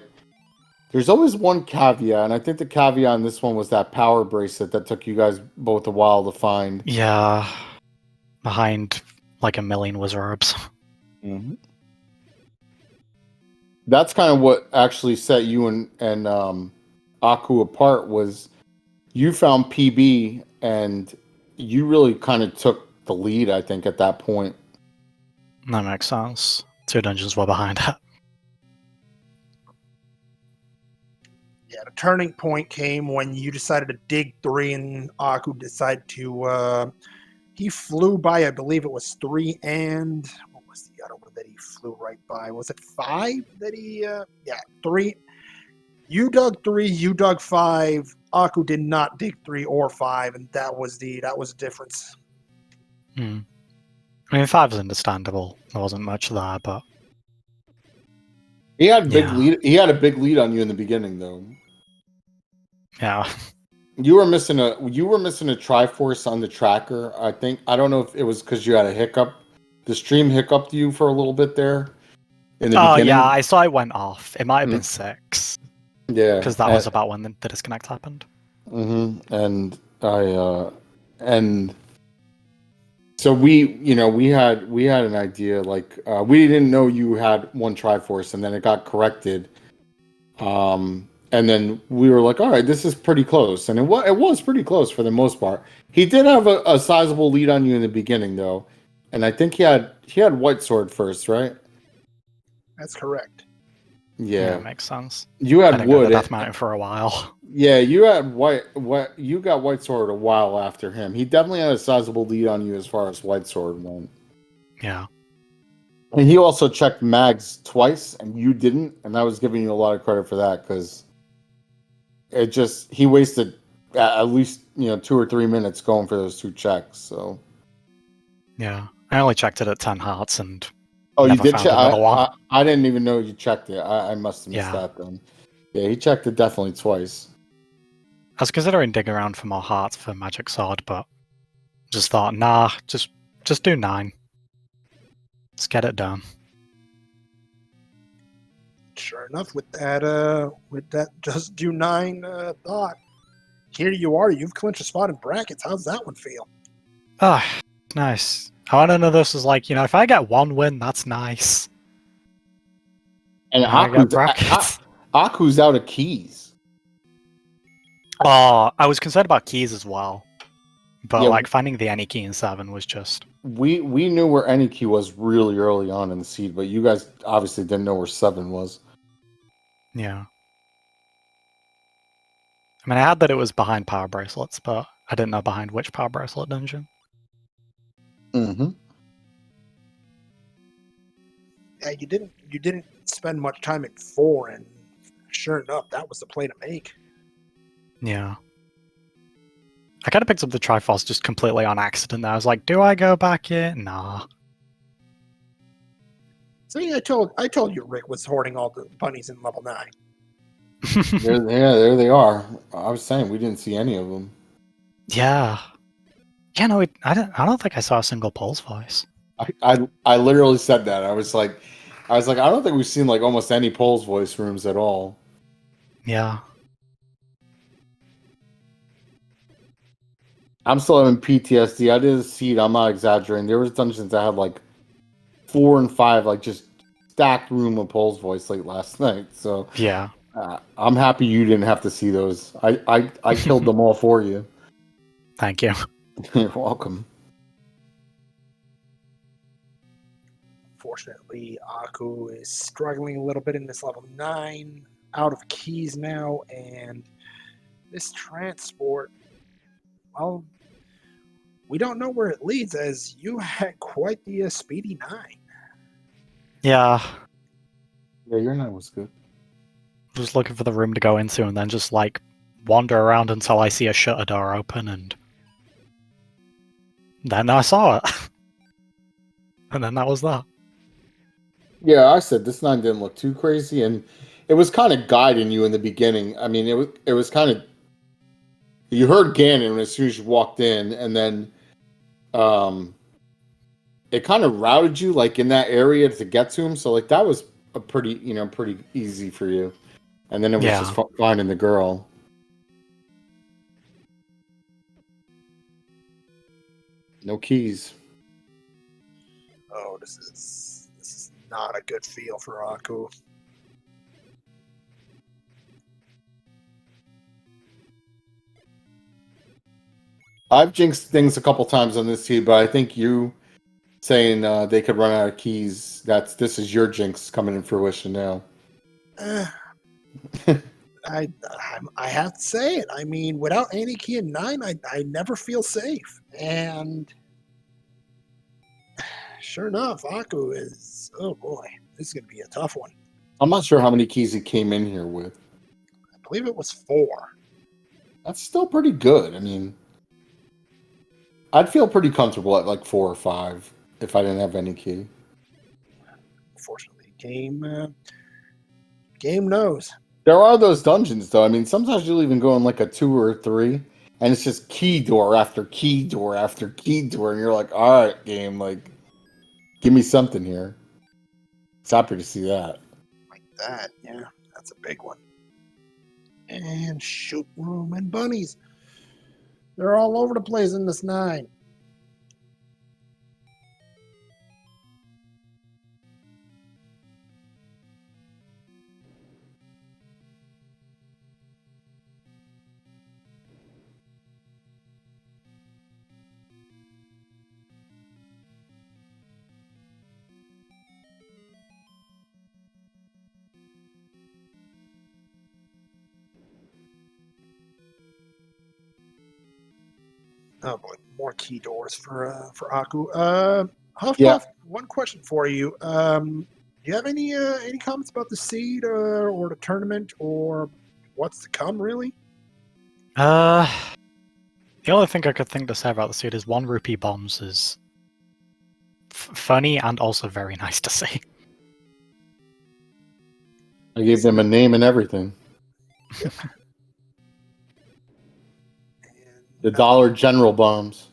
there's always one caveat, and I think the caveat on this one was that power bracelet that took you guys both a while to find. Yeah, behind like a million wizards. Mm-hmm. That's kind of what actually set you and Aku apart. Was you found PB and you really kind of took the lead, I think, at that point. That makes sense. 2 dungeons were behind it. Yeah, the turning point came when you decided to dig 3 and Aku decided to, he flew by, I believe it was 3 and, what was the other one that he flew right by? Was it 5 that he, yeah, 3. You dug 3, you dug 5. Aku did not dig 3 or 5, and that was the difference. I mean, 5 is understandable. There wasn't much there, but He had big lead. He had a big lead on you in the beginning, though. yeah. You were missing a Triforce on the tracker. I think I don't know if it was because you had a hiccup. The stream hiccuped you for a little bit there in the beginning. Yeah, I saw it went off. It might have been 6. Yeah, because that was about when the disconnect happened. Mm-hmm. And so we had an idea, like we didn't know you had one Triforce, and then it got corrected. And then we were like, all right, this is pretty close, and it was pretty close for the most part. He did have a sizable lead on you in the beginning, though, and I think he had White Sword first, right? That's correct. Yeah, makes sense. You had wood. Death Mountain for a while. Yeah, you had you got White Sword a while after him. He definitely had a sizable lead on you as far as White Sword went. Yeah. And he also checked mags twice, and you didn't, and I was giving you a lot of credit for that because he wasted at least 2 or 3 minutes going for those 2 checks. So yeah, I only checked it at 10 hearts and you did check. I didn't even know you checked it. I must have missed that then. Yeah, he checked it definitely twice. I was considering digging around for more hearts for Magic Sword, but just thought, nah, just do 9. Let's get it done. Sure enough, with that just do 9 thought, here you are. You've clinched a spot in brackets. How's that one feel? Ah, nice. I want to know this is like, if I get 1 win, that's nice. And Aku's out of keys. Oh, I was concerned about keys as well. But finding the any key in 7 was just... We knew where any key was really early on in the seed, but you guys obviously didn't know where 7 was. Yeah. I mean, I had that it was behind power bracelets, but I didn't know behind which power bracelet dungeon. Mm-hmm. Yeah, you didn't spend much time at 4, and sure enough, that was the play to make. Yeah. I kind of picked up the Triforce just completely on accident. I was like, do I go back in? Nah. See, I told you Rick was hoarding all the bunnies in level 9. there they are. I was saying we didn't see any of them. Yeah. Yeah, no, I don't think I saw a single Pole's voice. I literally said that. I was like, I don't think we've seen like almost any Pole's voice rooms at all. Yeah. I'm still having PTSD. I did a seed. I'm not exaggerating. There was dungeons that had like 4 and 5, like just stacked room of Pole's voice late last night. So yeah, I'm happy you didn't have to see those. I killed them all for you. Thank you. You're welcome. Fortunately, Aku is struggling a little bit in this level 9, out of keys now, and this transport, well, we don't know where it leads, as you had quite the speedy 9. Yeah. Yeah, your night was good. Just looking for the room to go into and then just like wander around until I see a shutter door open and then I saw it. And then that was that. Yeah, I said this night didn't look too crazy, and it was kind of guiding you in the beginning. I mean, it was kind of, you heard Ganon as soon as you walked in, and then it kind of routed you like in that area to get to him. So like that was a pretty easy for you. And then it was just finding the girl. No keys. Oh, this is not a good feel for Aku. I've jinxed things a couple times on this team, but I think you saying they could run out of keys, this is your jinx coming in fruition now. I have to say it. I mean, without any key in 9, I never feel safe. And sure enough, Aku is, oh boy, this is going to be a tough one. I'm not sure how many keys he came in here with. I believe it was 4. That's still pretty good. I mean, I'd feel pretty comfortable at like 4 or 5 if I didn't have any key. Unfortunately, game knows. There are those dungeons, though. I mean, sometimes you'll even go in like a 2 or a 3, and it's just key door after key door after key door, and you're like, all right, game, like, give me something here. It's happy to see that. Like that, yeah, that's a big one. And shoot room and bunnies. They're all over the place in this 9. Oh boy, more key doors for Aku. Huffpuff, Yeah. one question for you. Do you have any comments about the seed or the tournament or what's to come, really? The only thing I could think to say about the suit is 1 rupee bombs is funny and also very nice to see. I gave them a name and everything. The Dollar General bombs.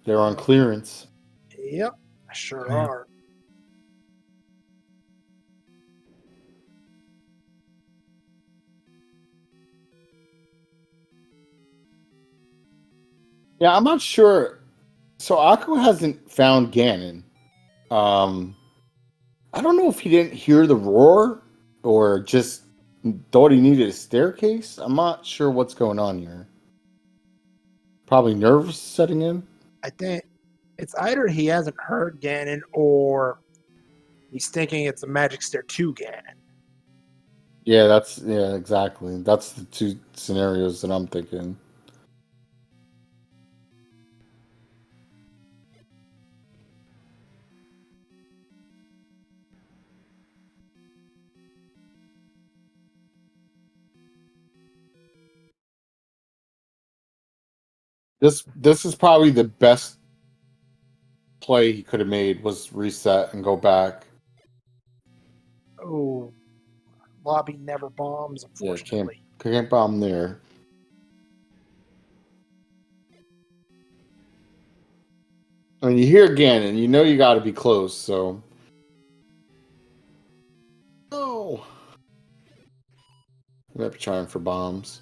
They're on clearance. Yep, sure Yeah. are. Yeah, I'm not sure. So Aku hasn't found Ganon. I don't know if he didn't hear the roar or just thought he needed a staircase. I'm not sure what's going on here. Probably nerves setting in. I think it's either he hasn't heard Ganon or he's thinking it's a Magic Stair 2 Ganon. Yeah, exactly. That's the 2 scenarios that I'm thinking. This is probably the best play he could have made was reset and go back. Oh, lobby never bombs, unfortunately. Yeah, can't bomb there. I mean, you hear Ganon, you know you got to be close, so. No. We might be trying for bombs.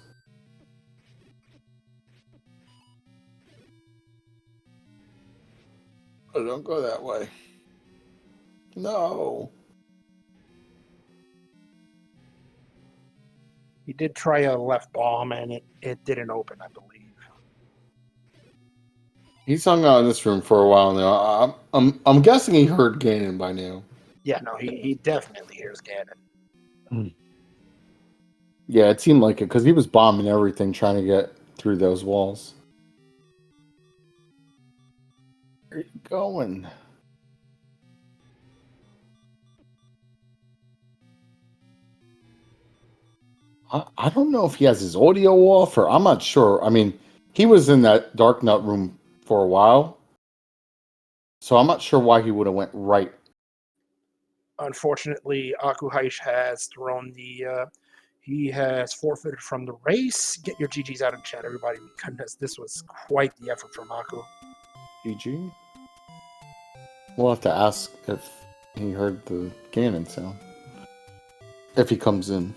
Oh, don't go that way. No. He did try a left bomb and it didn't open, I believe. He's hung out in this room for a while now. I'm guessing he heard Ganon by now. Yeah, no, he definitely hears Ganon. Yeah, it seemed like it because he was bombing everything trying to get through those walls. Where are you going? I don't know if he has his audio off or I'm not sure. I mean, he was in that Dark Nut room for a while, so I'm not sure why he would have went right. Unfortunately, Akuheish has thrown the. He has forfeited from the race. Get your GGs out of chat, everybody, because this was quite the effort from Aku. GG. We'll have to ask if he heard the Ganon sound. If he comes in.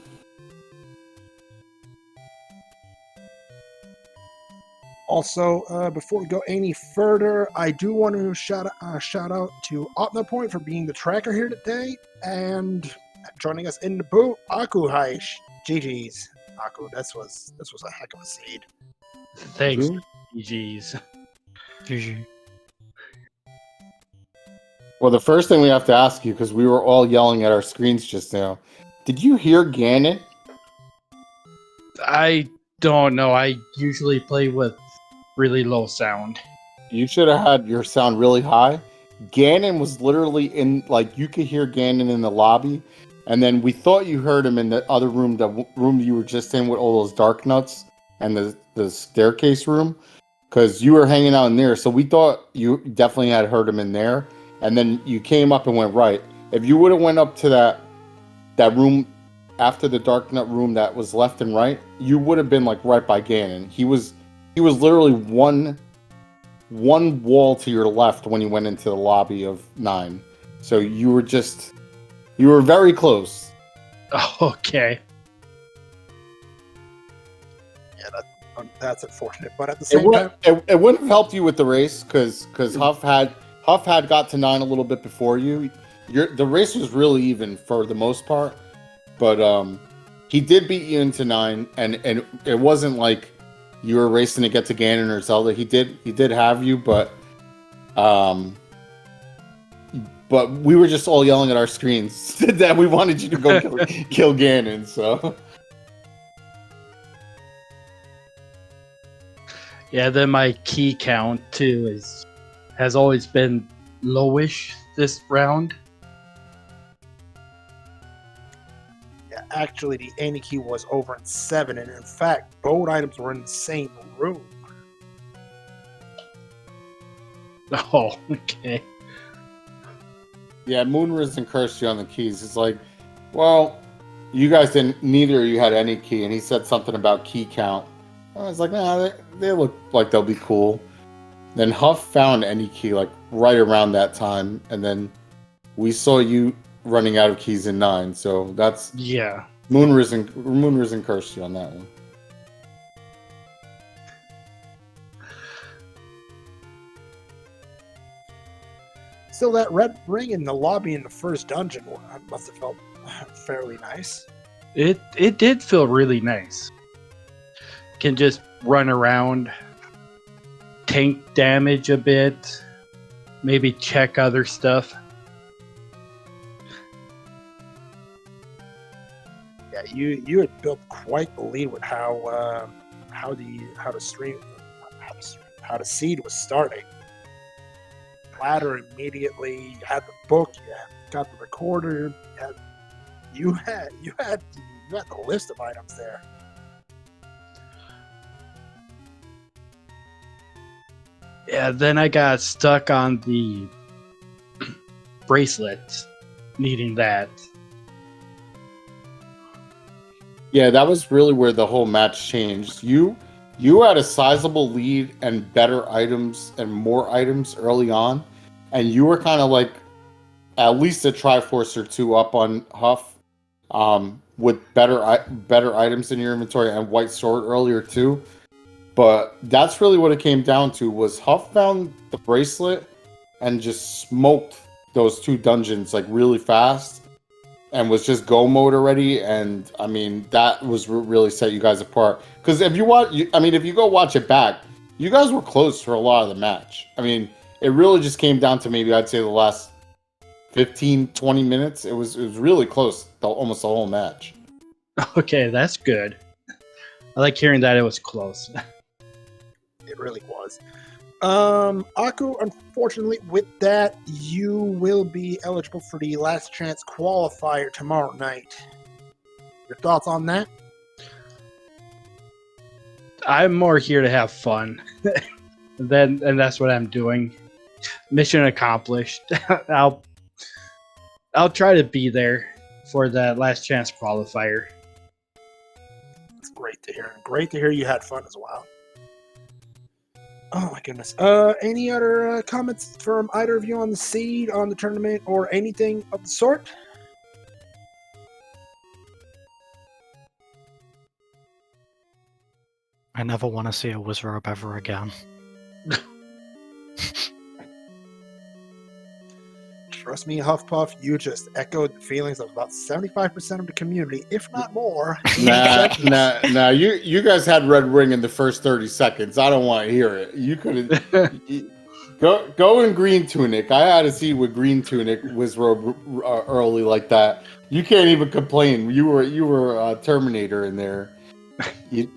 Also, before we go any further, I do want to shout out to OpnaPoint for being the tracker here today and joining us in the booth, Akuheish. GG's, Aku. This was a heck of a seed. Thanks, GG's. GG. Well, the first thing we have to ask you, because we were all yelling at our screens just now, did you hear Ganon? I don't know. I usually play with really low sound. You should have had your sound really high. Ganon was literally in, like, you could hear Ganon in the lobby, and then we thought you heard him in the other room, the room you were just in with all those dark nuts, and the staircase room, because you were hanging out in there, so we thought you definitely had heard him in there, and then you came up and went right. If you would have went up to that room after the dark nut room that was left and right, you would have been, like, right by Ganon. He was literally one wall to your left when you went into the lobby of 9. So you were very close. Okay. Yeah, that's unfortunate. But at the same time, It wouldn't have helped you with the race because Huff had got to 9 a little bit before you. The race was really even for the most part, but he did beat you into 9, and it wasn't like you were racing to get to Ganon or Zelda. He did have you, but we were just all yelling at our screens that we wanted you to go kill Ganon. So Yeah, then my key count too has always been lowish this round. actually, the Any key was over in 7, and in fact, both items were in the same room. Oh, okay. yeah, Moonriz and cursed you on the keys. It's like, well, you guys didn't. Neither of you had any key, and he said something about key count. I was like, nah, they look like they'll be cool. Then Huff found any key like right around that time, and then we saw you running out of keys in 9. So that's Yeah. Moonriz and cursed you on that one. Still, that red ring in the lobby in the first dungeon must have felt fairly nice. It did feel really nice. Can just run around, tank damage a bit, maybe check other stuff. Yeah, you had built quite the lead with how the seed was starting. Ladder immediately. You had the book. You got the recorder. You had the list of items there. Yeah, then I got stuck on the bracelet, needing that. Yeah, that was really where the whole match changed. You had a sizable lead and better items and more items early on, and you were kind of like at least a Triforce or 2 up on Huff, with better items in your inventory and White Sword earlier too. But that's really what it came down to, was Huff found the bracelet and just smoked those 2 dungeons like really fast and was just go mode already. And I mean, that was really set you guys apart. Because if you go watch it back, you guys were close for a lot of the match. I mean, it really just came down to maybe I'd say the last 15, 20 minutes. It was really close, almost the whole match. Okay, that's good. I like hearing that it was close. It really was. Aku, unfortunately, with that, you will be eligible for the last chance qualifier tomorrow night. Your thoughts on that? I'm more here to have fun. And that's what I'm doing. Mission accomplished. I'll try to be there for that last chance qualifier. It's great to hear. Great to hear you had fun as well. Oh my goodness. Any other comments from either of you on the seed, on the tournament, or anything of the sort? I never want to see a Wizrobe ever again. Trust me, Huffpuff, you just echoed the feelings of about 75% of the community, if not more. Nah. You guys had Red Ring in the first 30 seconds. I don't want to hear it. You could go in Green Tunic. I had to see with Green Tunic Wizrobe early like that. You can't even complain. You were Terminator in there. You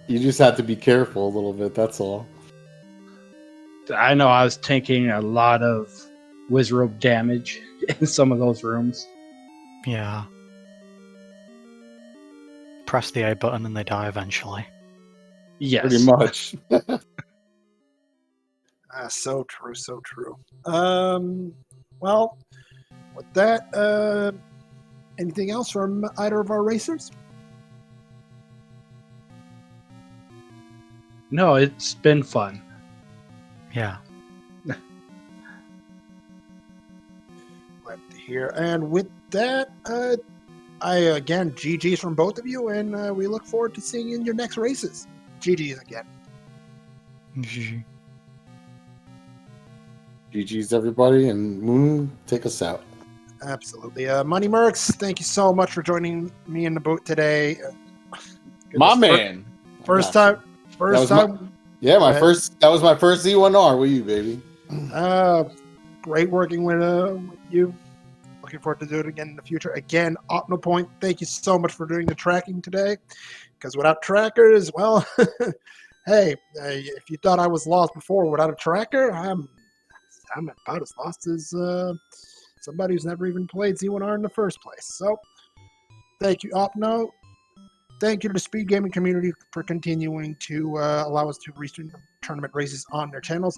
just have to be careful a little bit. That's all. I know I was taking a lot of Wizrobe damage in some of those rooms. Yeah. Press the A button and they die eventually. Yes. Pretty much. So true, so true. Well, with that, anything else from either of our racers? No, it's been fun. Yeah. Glad to hear. And with that, again, GG's from both of you, and we look forward to seeing you in your next races. GG's again. GG's everybody, and Moon, take us out. Absolutely. Money Mercs, thank you so much for joining me in the boat today. My man. First time. That was my first Z1R with you, baby. Great working with you. Looking forward to do it again in the future. Again, OpnoPoint, thank you so much for doing the tracking today. Because without trackers, well, hey, if you thought I was lost before without a tracker, I'm about as lost as somebody who's never even played Z1R in the first place. So, thank you, Opno. Thank you to the SpeedGaming community for continuing to allow us to restream tournament races on their channels.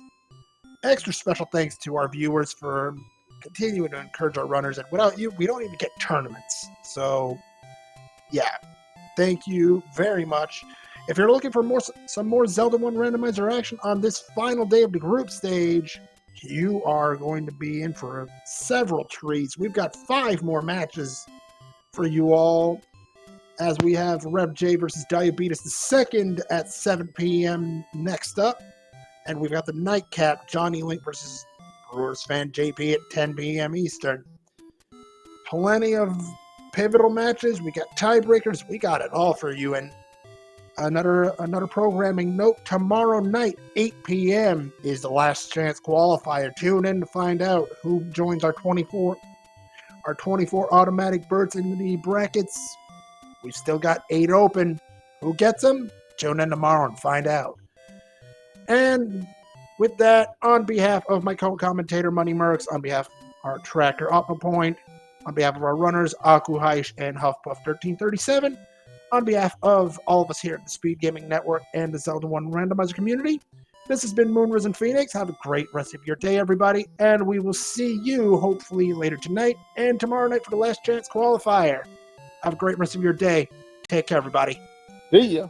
Extra special thanks to our viewers for continuing to encourage our runners. And without you, we don't even get tournaments. So, yeah, thank you very much. If you're looking for some more Zelda 1 randomizer action on this final day of the group stage, you are going to be in for several treats. We've got 5 more matches for you all, as we have Rev J versus Diabetes II at 7 p.m. next up. And we've got the nightcap, Johnny Link versus Brewers fan JP at 10 p.m. Eastern. Plenty of pivotal matches. We got tiebreakers. We got it all for you. And another programming note, tomorrow night, 8 p.m. is the last chance qualifier. Tune in to find out who joins our 24 automatic berths in the brackets. We've still got 8 open. Who gets them? Tune in tomorrow and find out. And with that, on behalf of my co-commentator, Money Mercs, on behalf of our tracker, OpnoPoint, on behalf of our runners, akuheish and huffpuff1337, on behalf of all of us here at the Speed Gaming Network and the Zelda 1 Randomizer community, this has been Moonrisen Phoenix. Have a great rest of your day, everybody, and we will see you hopefully later tonight and tomorrow night for the last chance qualifier. Have a great rest of your day. Take care, everybody. See ya.